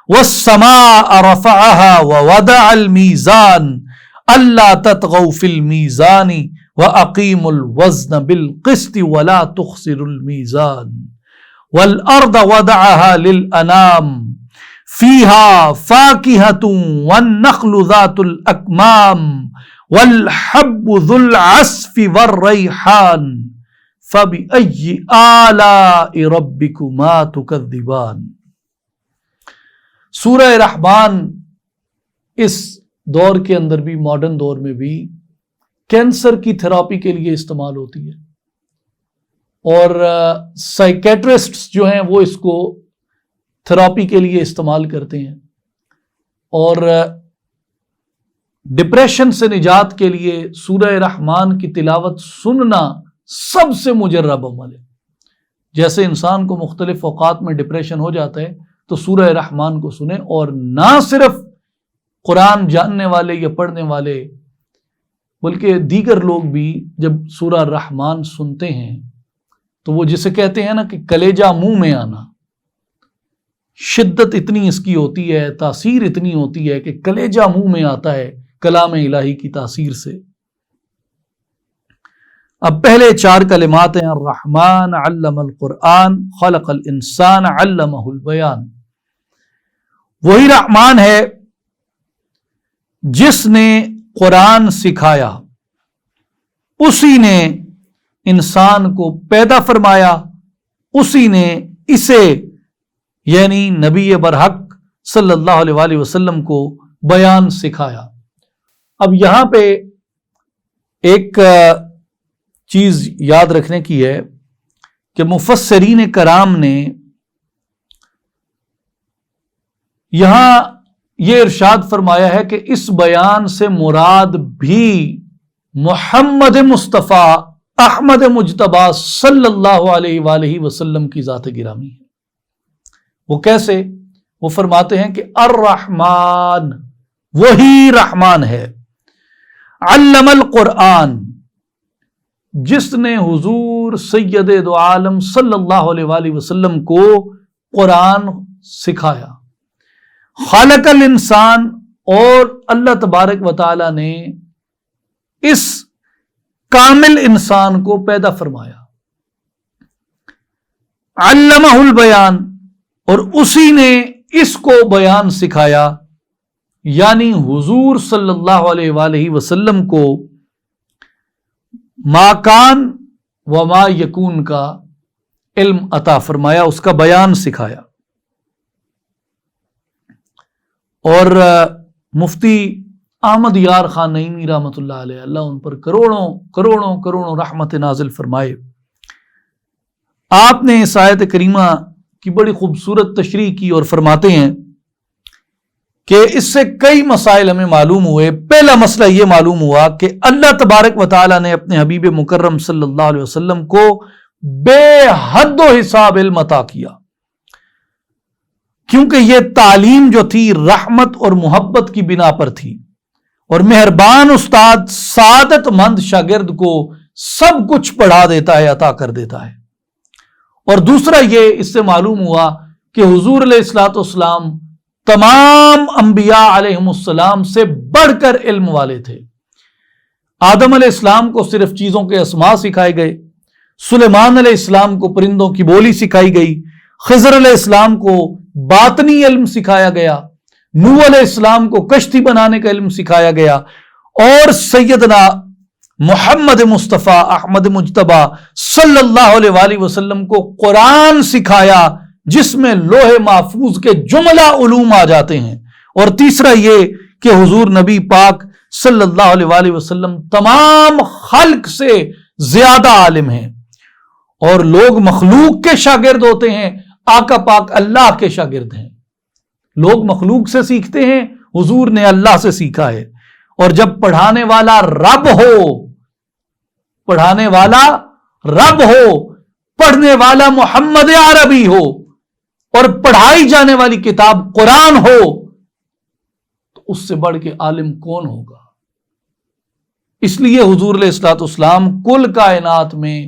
والسماء رفعها ووضع الميزان ألا تطغوا في الميزان وأقيموا الوزن بالقسط ولا تخسروا الميزان والأرض وضعها للأنام فيها فاكهة والنخل ذات الأكمام والحب ذو العصف والريحان فبأي آلاء ربكما تكذبان۔ سورہ رحمان اس دور کے اندر بھی، ماڈرن دور میں بھی، کینسر کی تھراپی کے لیے استعمال ہوتی ہے اور سائیکیٹرسٹس جو ہیں وہ اس کو تھراپی کے لیے استعمال کرتے ہیں، اور ڈپریشن سے نجات کے لیے سورہ رحمان کی تلاوت سننا سب سے مجرب عمل ہے۔ جیسے انسان کو مختلف اوقات میں ڈپریشن ہو جاتا ہے تو سورہ رحمان کو سنیں، اور نہ صرف قرآن جاننے والے یا پڑھنے والے بلکہ دیگر لوگ بھی جب سورہ رحمان سنتے ہیں تو وہ جسے کہتے ہیں نا کہ کلیجہ منہ میں آنا، شدت اتنی اس کی ہوتی ہے، تاثیر اتنی ہوتی ہے کہ کلیجہ منہ میں آتا ہے کلام الہی کی تاثیر سے۔ اب پہلے 4 کلمات ہیں، الرحمن علم القرآن خلق الانسان علمہ البیان۔ وہی رحمان ہے جس نے قرآن سکھایا، اسی نے انسان کو پیدا فرمایا، اسی نے اسے یعنی نبی برحق صلی اللہ علیہ وآلہ وسلم کو بیان سکھایا۔ اب یہاں پہ ایک چیز یاد رکھنے کی ہے کہ مفسرین کرام نے یہاں یہ ارشاد فرمایا ہے کہ اس بیان سے مراد بھی محمد مصطفیٰ احمد مجتبیٰ صلی اللہ علیہ وآلہ وسلم کی ذات گرامی ہے۔ وہ کیسے؟ وہ فرماتے ہیں کہ الرحمن وہی رحمان ہے، علم القرآن جس نے حضور سید دو عالم صلی اللہ علیہ وآلہ وسلم کو قرآن سکھایا، خالق الانسان، اور اللہ تبارک و تعالی نے اس کامل انسان کو پیدا فرمایا، علمہ البیان، اور اسی نے اس کو بیان سکھایا، یعنی حضور صلی اللہ علیہ وآلہ وسلم کو ما کان و ما یکون کا علم عطا فرمایا، اس کا بیان سکھایا۔ اور مفتی احمد یار خان نعیمی رحمۃ اللہ علیہ، اللہ ان پر کروڑوں کروڑوں کروڑوں رحمت نازل فرمائے، آپ نے اس آیت کریمہ کی بڑی خوبصورت تشریح کی اور فرماتے ہیں کہ اس سے کئی مسائل ہمیں معلوم ہوئے۔ پہلا مسئلہ یہ معلوم ہوا کہ اللہ تبارک و تعالی نے اپنے حبیب مکرم صلی اللہ علیہ وسلم کو بے حد و حساب علم عطا کیا، کیونکہ یہ تعلیم جو تھی رحمت اور محبت کی بنا پر تھی، اور مہربان استاد سعادت مند شاگرد کو سب کچھ پڑھا دیتا ہے، عطا کر دیتا ہے۔ اور دوسرا یہ اس سے معلوم ہوا کہ حضور علیہ الصلوۃ والسلام تمام انبیاء علیہم السلام سے بڑھ کر علم والے تھے۔ آدم علیہ السلام کو صرف چیزوں کے اسماء سکھائے گئے، سلیمان علیہ السلام کو پرندوں کی بولی سکھائی گئی، خضر علیہ السلام کو باطنی علم سکھایا گیا، نوح علیہ السلام کو کشتی بنانے کا علم سکھایا گیا، اور سیدنا محمد مصطفیٰ احمد مجتبیٰ صلی اللہ علیہ وآلہ وسلم کو قرآن سکھایا، جس میں لوح محفوظ کے جملہ علوم آ جاتے ہیں۔ اور تیسرا یہ کہ حضور نبی پاک صلی اللہ علیہ وآلہ وسلم تمام خلق سے زیادہ عالم ہیں، اور لوگ مخلوق کے شاگرد ہوتے ہیں، آقا پاک اللہ کے شاگرد ہیں۔ لوگ مخلوق سے سیکھتے ہیں، حضور نے اللہ سے سیکھا ہے۔ اور جب پڑھانے والا رب ہو، پڑھانے والا رب ہو، پڑھنے والا محمد عربی ہو، اور پڑھائی جانے والی کتاب قرآن ہو، تو اس سے بڑھ کے عالم کون ہوگا؟ اس لیے حضور علیہ الصلوۃ والسلام کل کائنات میں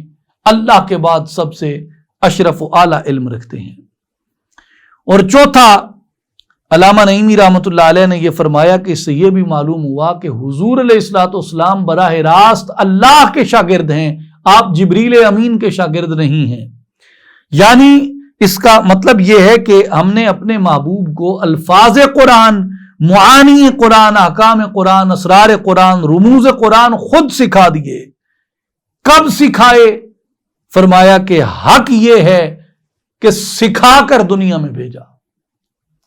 اللہ کے بعد سب سے اشرف و اعلیٰ علم رکھتے ہیں۔ اور چوتھا، علامہ نعیمی رحمۃ اللہ علیہ نے یہ فرمایا کہ اس سے یہ بھی معلوم ہوا کہ حضور علیہ الصلوۃ والسلام براہ راست اللہ کے شاگرد ہیں، آپ جبریل امین کے شاگرد نہیں ہیں۔ یعنی اس کا مطلب یہ ہے کہ ہم نے اپنے محبوب کو الفاظ قرآن، معانی قرآن، احکام قرآن، اسرار قرآن، رموز قرآن خود سکھا دیے۔ کب سکھائے؟ فرمایا کہ حق یہ ہے کہ سکھا کر دنیا میں بھیجا۔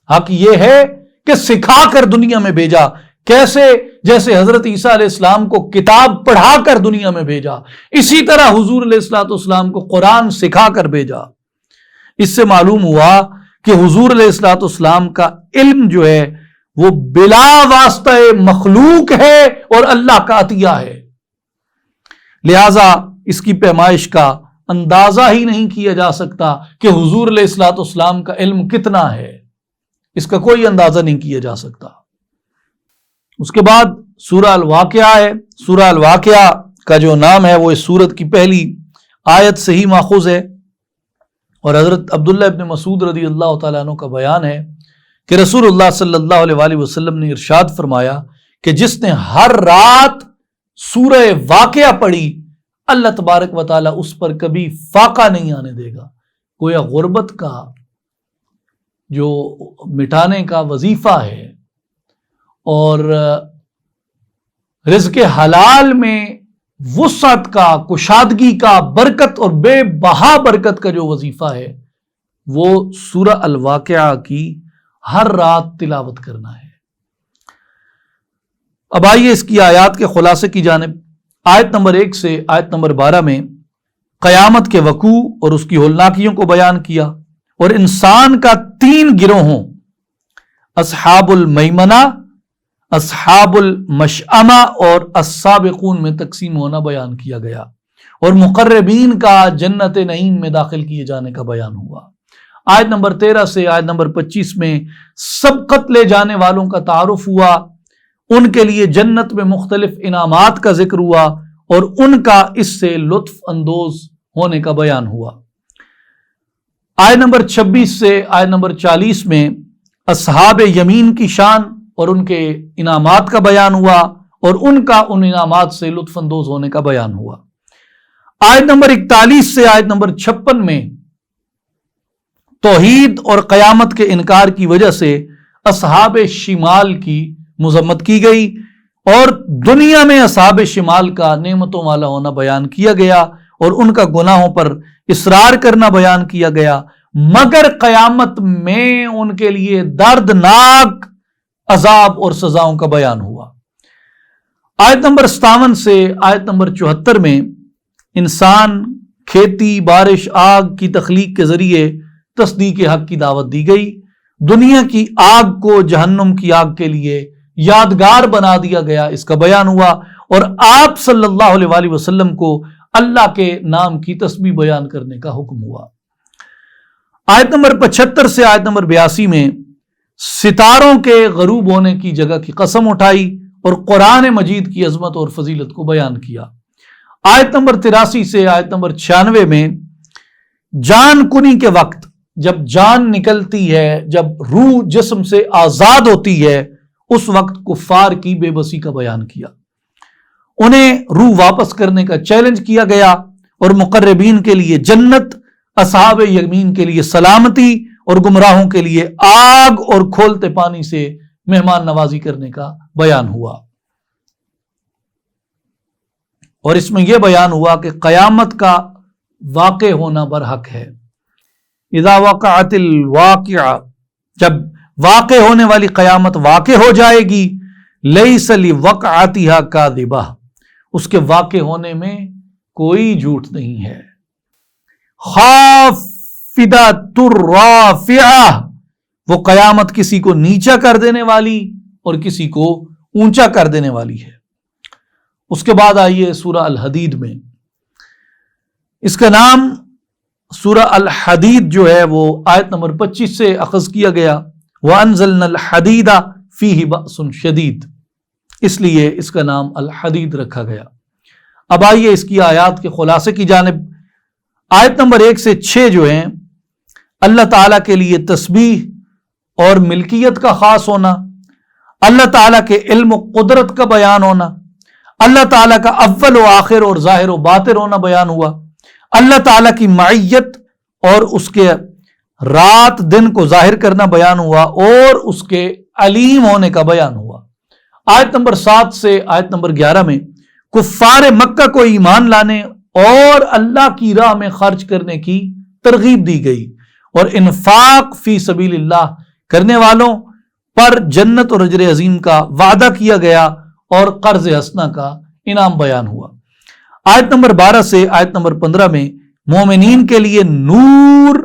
حق یہ ہے کہ سکھا کر دنیا میں بھیجا۔ کیسے؟ جیسے حضرت عیسیٰ علیہ السلام کو کتاب پڑھا کر دنیا میں بھیجا، اسی طرح حضور علیہ الصلوۃ والسلام کو قرآن سکھا کر بھیجا۔ اس سے معلوم ہوا کہ حضور علیہ الصلوۃ والسلام کا علم جو ہے وہ بلا واسطہ مخلوق ہے اور اللہ کا عطیہ ہے، لہذا اس کی پیمائش کا اندازہ ہی نہیں کیا جا سکتا کہ حضور علیہ الصلوۃ والسلام کا علم کتنا ہے، اس کا کوئی اندازہ نہیں کیا جا سکتا۔ اس کے بعد سورہ الواقعہ ہے۔ سورہ الواقعہ کا جو نام ہے وہ اس سورت کی پہلی آیت سے ہی ماخوذ ہے، اور حضرت عبداللہ ابن مسعود رضی اللہ تعالیٰ عنہ کا بیان ہے کہ رسول اللہ صلی اللہ علیہ وآلہ وسلم نے ارشاد فرمایا کہ جس نے ہر رات سورہ واقعہ پڑھی اللہ تبارک و تعالیٰ اس پر کبھی فاقہ نہیں آنے دے گا۔ گویا غربت کا جو مٹانے کا وظیفہ ہے اور رزق حلال میں وسعت کا، کشادگی کا، برکت اور بے بہا برکت کا جو وظیفہ ہے وہ سورہ الواقعہ کی ہر رات تلاوت کرنا ہے۔ اب آئیے اس کی آیات کے خلاصے کی جانب۔ آیت نمبر 1 سے آیت نمبر 12 میں قیامت کے وقوع اور اس کی ہولناکیوں کو بیان کیا، اور انسان کا 3 گروہوں اصحاب المیمنہ، اصحاب المشأمہ اور السابقون میں تقسیم ہونا بیان کیا گیا، اور مقربین کا جنت نعیم میں داخل کیے جانے کا بیان ہوا۔ آیت نمبر 13 سے آیت نمبر 25 میں سبقت لے جانے والوں کا تعارف ہوا، ان کے لیے جنت میں مختلف انعامات کا ذکر ہوا اور ان کا اس سے لطف اندوز ہونے کا بیان ہوا۔ آیت نمبر 26 سے آیت نمبر 40 میں اصحاب یمین کی شان اور ان کے انعامات کا بیان ہوا اور ان کا ان انعامات سے لطف اندوز ہونے کا بیان ہوا۔ آیت نمبر 41 سے آیت نمبر 56 میں توحید اور قیامت کے انکار کی وجہ سے اصحاب شمال کی مذمت کی گئی، اور دنیا میں اصحاب شمال کا نعمتوں والا ہونا بیان کیا گیا اور ان کا گناہوں پر اصرار کرنا بیان کیا گیا، مگر قیامت میں ان کے لیے دردناک عذاب اور سزاؤں کا بیان ہوا۔ آیت نمبر 57 سے آیت نمبر 74 میں انسان، کھیتی، بارش، آگ کی تخلیق کے ذریعے تصدیق حق کی دعوت دی گئی۔ دنیا کی آگ کو جہنم کی آگ کے لیے یادگار بنا دیا گیا، اس کا بیان ہوا، اور آپ صلی اللہ علیہ وآلہ وسلم کو اللہ کے نام کی تسبیح بیان کرنے کا حکم ہوا۔ آیت نمبر 75 سے آیت نمبر 82 میں ستاروں کے غروب ہونے کی جگہ کی قسم اٹھائی اور قرآن مجید کی عظمت اور فضیلت کو بیان کیا۔ آیت نمبر 83 سے آیت نمبر 96 میں جان کنی کے وقت، جب جان نکلتی ہے، جب روح جسم سے آزاد ہوتی ہے، اس وقت کفار کی بے بسی کا بیان کیا، انہیں روح واپس کرنے کا چیلنج کیا گیا، اور مقربین کے لیے جنت، اصحاب یمین کے لیے سلامتی اور گمراہوں کے لیے آگ اور کھولتے پانی سے مہمان نوازی کرنے کا بیان ہوا۔ اور اس میں یہ بیان ہوا کہ قیامت کا واقع ہونا برحق ہے۔ اذا وقعت الواقعہ، جب واقع ہونے والی قیامت واقع ہو جائے گی، لیس لوقعتھا کاذبہ، اس کے واقع ہونے میں کوئی جھوٹ نہیں ہے۔ خافضۃ رافعہ، وہ قیامت کسی کو نیچا کر دینے والی اور کسی کو اونچا کر دینے والی ہے۔ اس کے بعد آئیے سورہ الحدید میں، اس کا نام سورہ الحدید جو ہے وہ آیت نمبر 25 سے اخذ کیا گیا، وَأَنزَلْنَا الْحَدِيدَ فِيهِ بَأْسٌ شَدِيدٌ، اس لیے اس کا نام الحدید رکھا گیا۔ اب آئیے اس کی آیات کے خلاصے کی جانب۔ آیت نمبر 1 سے 6 جو ہیں، اللہ تعالیٰ کے لیے تسبیح اور ملکیت کا خاص ہونا، اللہ تعالیٰ کے علم و قدرت کا بیان ہونا، اللہ تعالیٰ کا اول و آخر اور ظاہر و باطن ہونا بیان ہوا، اللہ تعالیٰ کی معیت اور اس کے رات دن کو ظاہر کرنا بیان ہوا، اور اس کے علیم ہونے کا بیان ہوا۔ آیت نمبر 7 سے آیت نمبر 11 میں کفار مکہ کو ایمان لانے اور اللہ کی راہ میں خرچ کرنے کی ترغیب دی گئی، اور انفاق فی سبیل اللہ کرنے والوں پر جنت اور اجر عظیم کا وعدہ کیا گیا، اور قرض حسنہ کا انعام بیان ہوا۔ آیت نمبر 12 سے آیت نمبر 15 میں مومنین کے لیے نور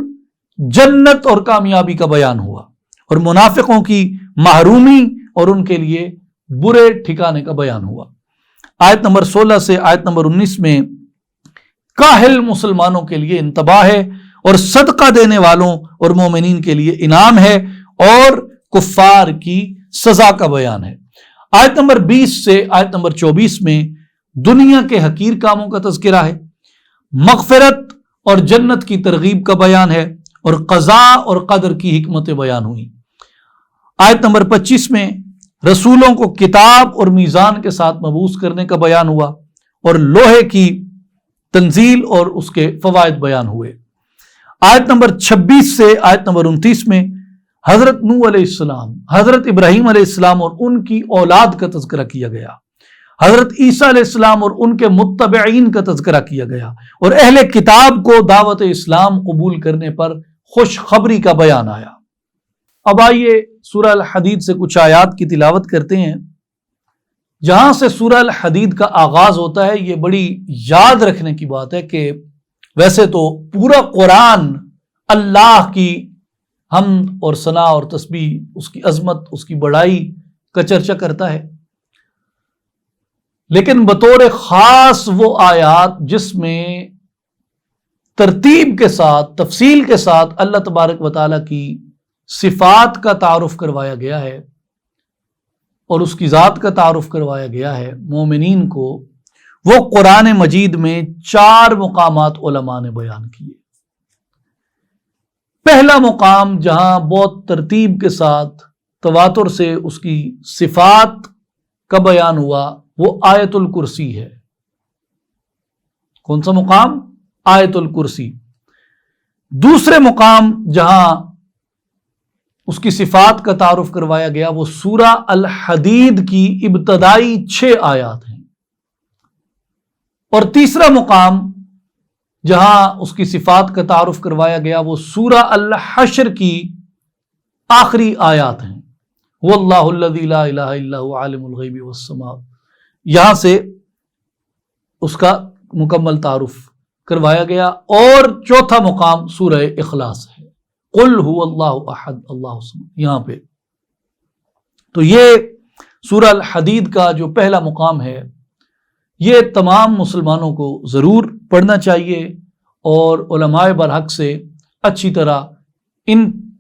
جنت اور کامیابی کا بیان ہوا، اور منافقوں کی محرومی اور ان کے لیے برے ٹھکانے کا بیان ہوا۔ آیت نمبر 16 سے آیت نمبر 19 میں کاہل مسلمانوں کے لیے انتباہ ہے، اور صدقہ دینے والوں اور مومنین کے لیے انعام ہے، اور کفار کی سزا کا بیان ہے۔ آیت نمبر 20 سے آیت نمبر 24 میں دنیا کے حقیر کاموں کا تذکرہ ہے، مغفرت اور جنت کی ترغیب کا بیان ہے، اور قضاء اور قدر کی حکمتیں بیان ہوئی۔ آیت نمبر 25 میں رسولوں کو کتاب اور میزان کے ساتھ مبعوث کرنے کا بیان ہوا، اور لوہے کی تنزیل اور اس کے فوائد بیان ہوئے۔ آیت نمبر 26 سے آیت نمبر 29 میں حضرت نوح علیہ السلام، حضرت ابراہیم علیہ السلام اور ان کی اولاد کا تذکرہ کیا گیا، حضرت عیسیٰ علیہ السلام اور ان کے متبعین کا تذکرہ کیا گیا، اور اہل کتاب کو دعوت اسلام قبول کرنے پر خوشخبری کا بیان آیا۔ اب آئیے سورہ الحدید سے کچھ آیات کی تلاوت کرتے ہیں۔ جہاں سے سورہ الحدید کا آغاز ہوتا ہے، یہ بڑی یاد رکھنے کی بات ہے کہ ویسے تو پورا قرآن اللہ کی حمد اور ثنا اور تسبیح، اس کی عظمت، اس کی بڑائی کا چرچا کرتا ہے، لیکن بطور خاص وہ آیات جس میں ترتیب کے ساتھ، تفصیل کے ساتھ اللہ تبارک و تعالیٰ کی صفات کا تعارف کروایا گیا ہے اور اس کی ذات کا تعارف کروایا گیا ہے مومنین کو، وہ قرآن مجید میں 4 مقامات علماء نے بیان کیے۔ پہلا مقام جہاں بہت ترتیب کے ساتھ تواتر سے اس کی صفات کا بیان ہوا، وہ آیت الکرسی ہے۔ کون سا مقام؟ آیت الکرسی۔ دوسرے مقام جہاں اس کی صفات کا تعارف کروایا گیا، وہ سورہ الحدید کی ابتدائی 6 آیات ہیں۔ اور تیسرا مقام جہاں اس کی صفات کا تعارف کروایا گیا، وہ سورہ الحشر کی آخری آیات ہیں۔ واللہ الذی لا الہ الا هو عالم الغیب والسماء، یہاں سے اس کا مکمل تعارف کروایا گیا۔ اور چوتھا مقام سورہ اخلاص ہے، قل هو اللہ احد اللہ الصمد، یہاں پہ۔ تو یہ سورہ الحدید کا جو پہلا مقام ہے، یہ تمام مسلمانوں کو ضرور پڑھنا چاہیے، اور علماء برحق سے اچھی طرح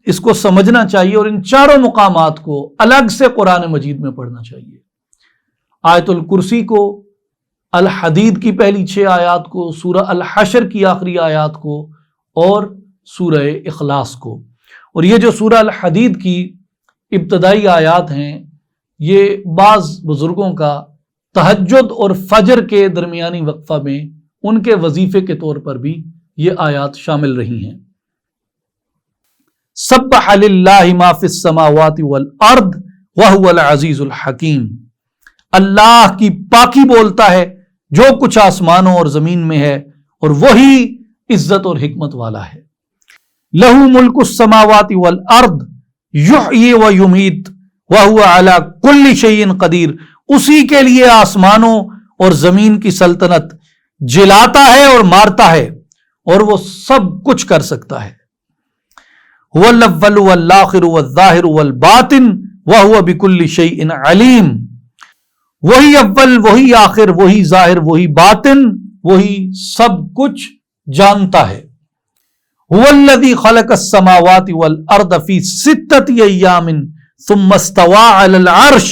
اس کو سمجھنا چاہیے، اور ان 4 مقامات کو الگ سے قرآن مجید میں پڑھنا چاہیے۔ آیت الکرسی کو، الحدید کی پہلی 6 آیات کو، سورہ الحشر کی آخری آیات کو، اور سورہ اخلاص کو۔ اور یہ جو سورہ الحدید کی ابتدائی آیات ہیں، یہ بعض بزرگوں کا تہجد اور فجر کے درمیانی وقفہ میں ان کے وظیفے کے طور پر بھی یہ آیات شامل رہی ہیں۔ سبح للہ ما فی السماوات والارض وہو العزیز الحکیم، اللہ کی پاکی بولتا ہے جو کچھ آسمانوں اور زمین میں ہے، اور وہی عزت اور حکمت والا ہے۔ لہو ملک السماوات والارض یحیی و یمیت وہو علی کل شیء قدیر، اسی کے لیے آسمانوں اور زمین کی سلطنت، جلاتا ہے اور مارتا ہے، اور وہ سب کچھ کر سکتا ہے۔ هو الاول والآخر والظاہر والباطن وہو بکل شیء علیم، وہی اول، وہی آخر، وہی ظاہر، وہی باطن، وہی سب کچھ جانتا ہے۔ هو الذی خلق السماوات والارض فی 6 ایام ثم استوى علی العرش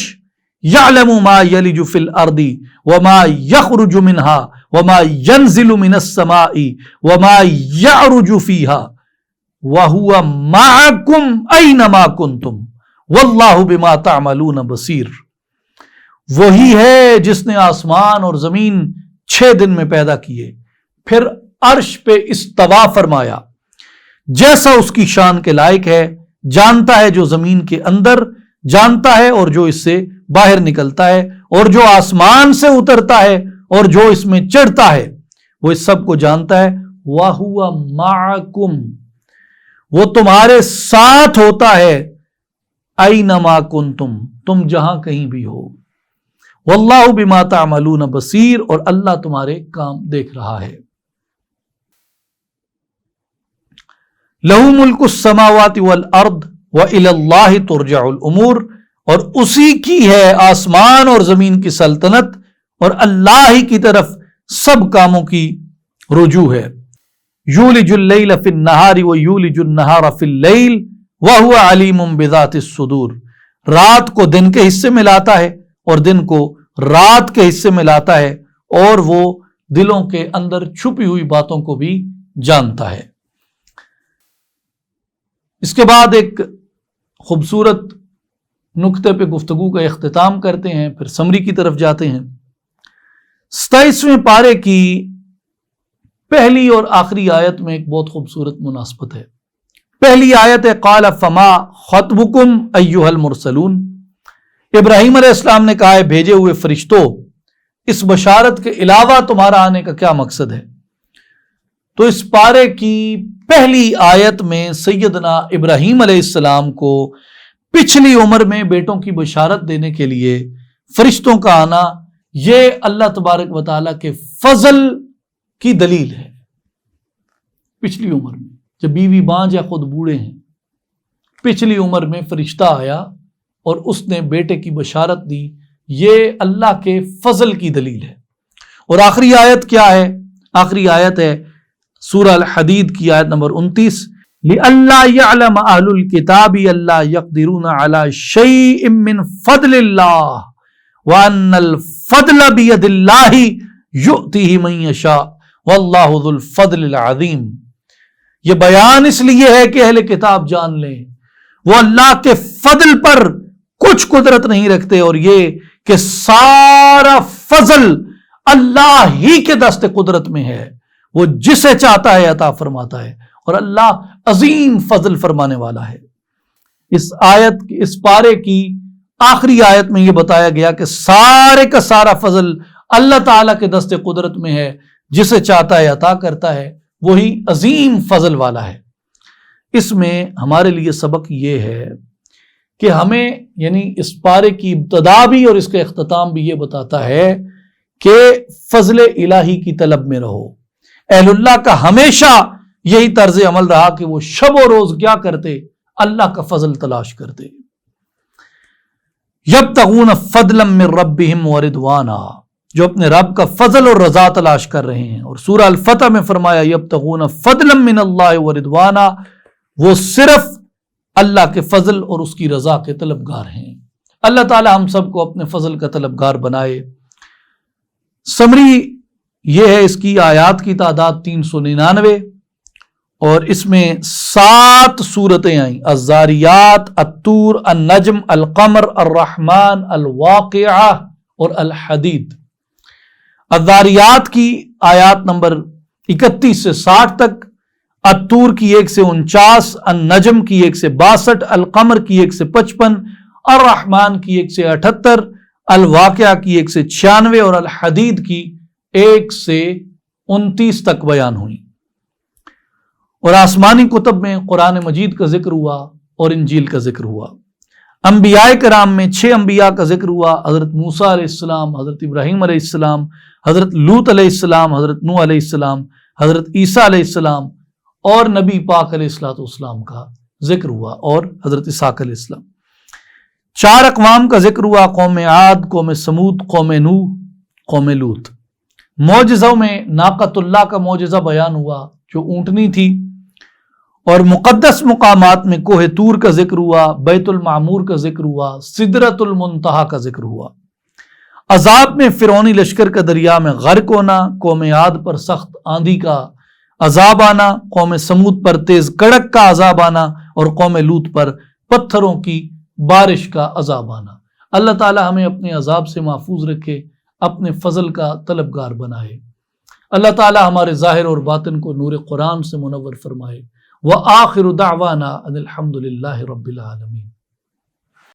یعلم ما یلج فی الارض وما یخرج منها وما ينزل من السماء وما يعرج فيها وهو معكم أينما كنتم والله بما تعملون بصير۔ وہی ہے جس نے آسمان اور زمین 6 دن میں پیدا کیے، پھر عرش پہ استوا فرمایا، جیسا اس کی شان کے لائق ہے، جانتا ہے جو زمین کے اندر، جانتا ہے اور جو اس سے باہر نکلتا ہے، اور جو آسمان سے اترتا ہے اور جو اس میں چڑھتا ہے، وہ اس سب کو جانتا ہے۔ وَهُوَ مَعَكُمْ، وہ تمہارے ساتھ ہوتا ہے، اَيْنَمَا كُنْتُمْ، تم جہاں کہیں بھی ہو، وَاللَّهُ بِمَا تَعْمَلُونَ بَصِيرٌ، اور اللہ تمہارے کام دیکھ رہا ہے۔ لہو ملک السماوات والارض وإلی اللہ ترجع الامور، اور اسی کی ہے آسمان اور زمین کی سلطنت، اور اللہ ہی کی طرف سب کاموں کی رجوع ہے۔ یولج اللیل فی النہار ویولج النہار فی اللیل وہو علیم بذات الصدور، رات کو دن کے حصے میں لاتا ہے اور دن کو رات کے حصے میں لاتا ہے، اور وہ دلوں کے اندر چھپی ہوئی باتوں کو بھی جانتا ہے۔ اس کے بعد ایک خوبصورت نکتے پہ گفتگو کا اختتام کرتے ہیں، پھر سمری کی طرف جاتے ہیں۔ 27ویں پارے کی پہلی اور آخری آیت میں ایک بہت خوبصورت مناسبت ہے۔ پہلی آیت ہے قال فما خطبکم ایھا المرسلون، ابراہیم علیہ السلام نے کہا ہے بھیجے ہوئے فرشتوں، اس بشارت کے علاوہ تمہارا آنے کا کیا مقصد ہے؟ تو اس پارے کی پہلی آیت میں سیدنا ابراہیم علیہ السلام کو پچھلی عمر میں بیٹوں کی بشارت دینے کے لیے فرشتوں کا آنا، یہ اللہ تبارک و تعالیٰ کے فضل کی دلیل ہے۔ پچھلی عمر میں جب بیوی بانجھ یا خود بوڑھے ہیں، پچھلی عمر میں فرشتہ آیا اور اس نے بیٹے کی بشارت دی، یہ اللہ کے فضل کی دلیل ہے۔ اور آخری آیت کیا ہے؟ آخری آیت ہے سورہ الحدید کی آیت نمبر 29، لِأَلَّا يَعْلَمَ أَهْلُ الْكِتَابِ أَلَّا يَقْدِرُونَ عَلَى شَيْءٍ مِّن فَضْلِ اللَّهِ وَأَنَّ الْفَضْلَ بِيَدِ اللَّهِ يُؤْتِيهِ مَن يَشَاءُ وَاللَّهُ ذُو الْفَضْلِ الْعَظِيمِ۔ یہ بیان اس لیے ہے کہ اہل کتاب جان لیں وہ اللہ کے فضل پر کچھ قدرت نہیں رکھتے، اور یہ کہ سارا فضل اللہ ہی کے دست قدرت میں ہے، وہ جسے چاہتا ہے عطا فرماتا ہے، اور اللہ عظیم فضل فرمانے والا ہے۔ اس پارے کی آخری آیت میں یہ بتایا گیا کہ سارے کا سارا فضل اللہ تعالیٰ کے دست قدرت میں ہے، جسے چاہتا ہے عطا کرتا ہے، وہی عظیم فضل والا ہے۔ اس میں ہمارے لیے سبق یہ ہے کہ ہمیں، یعنی اس پارے کی ابتدا بھی اور اس کا اختتام بھی یہ بتاتا ہے کہ فضل الہی کی طلب میں رہو۔ اہل اللہ کا ہمیشہ یہی طرز عمل رہا کہ وہ شب و روز کیا کرتے؟ اللہ کا فضل تلاش کرتے۔ یبتغون فضلا من ربہم ورضوانا، جو اپنے رب کا فضل اور رضا تلاش کر رہے ہیں۔ اور سورہ الفتح میں فرمایا یبتغون فضلا من اللہ ورضوانا، وہ صرف اللہ کے فضل اور اس کی رضا کے طلبگار ہیں۔ اللہ تعالی ہم سب کو اپنے فضل کا طلبگار بنائے۔ سمری یہ ہے، اس کی آیات کی تعداد 399، اور اس میں 7 سورتیں آئیں: الذاریات، الطور، النجم، القمر، الرحمن، الواقعہ اور الحدید۔ الذاریات کی آیات نمبر 31 سے 60 تک، الطور کی 1 سے 49، النجم کی 1 سے 62، القمر کی 1 سے 55، الرحمن کی 1 سے 78، الواقعہ کی 1 سے 96 اور الحدید کی 1 سے 29 تک بیان ہوئی۔ اور آسمانی کتب میں قرآن مجید کا ذکر ہوا اور انجیل کا ذکر ہوا۔ انبیاء کرام میں 6 انبیاء کا ذکر ہوا: حضرت موسیٰ علیہ السلام، حضرت ابراہیم علیہ السلام، حضرت لوط علیہ السلام، حضرت نوح علیہ السلام، حضرت عیسیٰ علیہ السلام، اور نبی پاک علیہ السلام کا ذکر ہوا، اور حضرت اسحاق علیہ السلام۔ 4 اقوام کا ذکر ہوا: قوم عاد، قوم سمود، قوم نوح، قوم لوط۔ معجزوں میں ناقۃ اللہ کا معجزہ بیان ہوا جو اونٹنی تھی، اور مقدس مقامات میں کوہ طور کا ذکر ہوا، بیت المعمور کا ذکر ہوا، سدرۃ المنتہا کا ذکر ہوا۔ عذاب میں فرعونی لشکر کا دریا میں غرق ہونا، قوم عاد پر سخت آندھی کا عذاب آنا، قوم سمود پر تیز کڑک کا عذاب آنا، اور قوم لوط پر پتھروں کی بارش کا عذاب آنا۔ اللہ تعالی ہمیں اپنے عذاب سے محفوظ رکھے، اپنے فضل کا طلبگار بنائے۔ اللہ تعالی ہمارے ظاہر اور باطن کو نور قرآن سے منور فرمائے۔ وآخر دعوانا ان الحمد للہ رب العالمین۔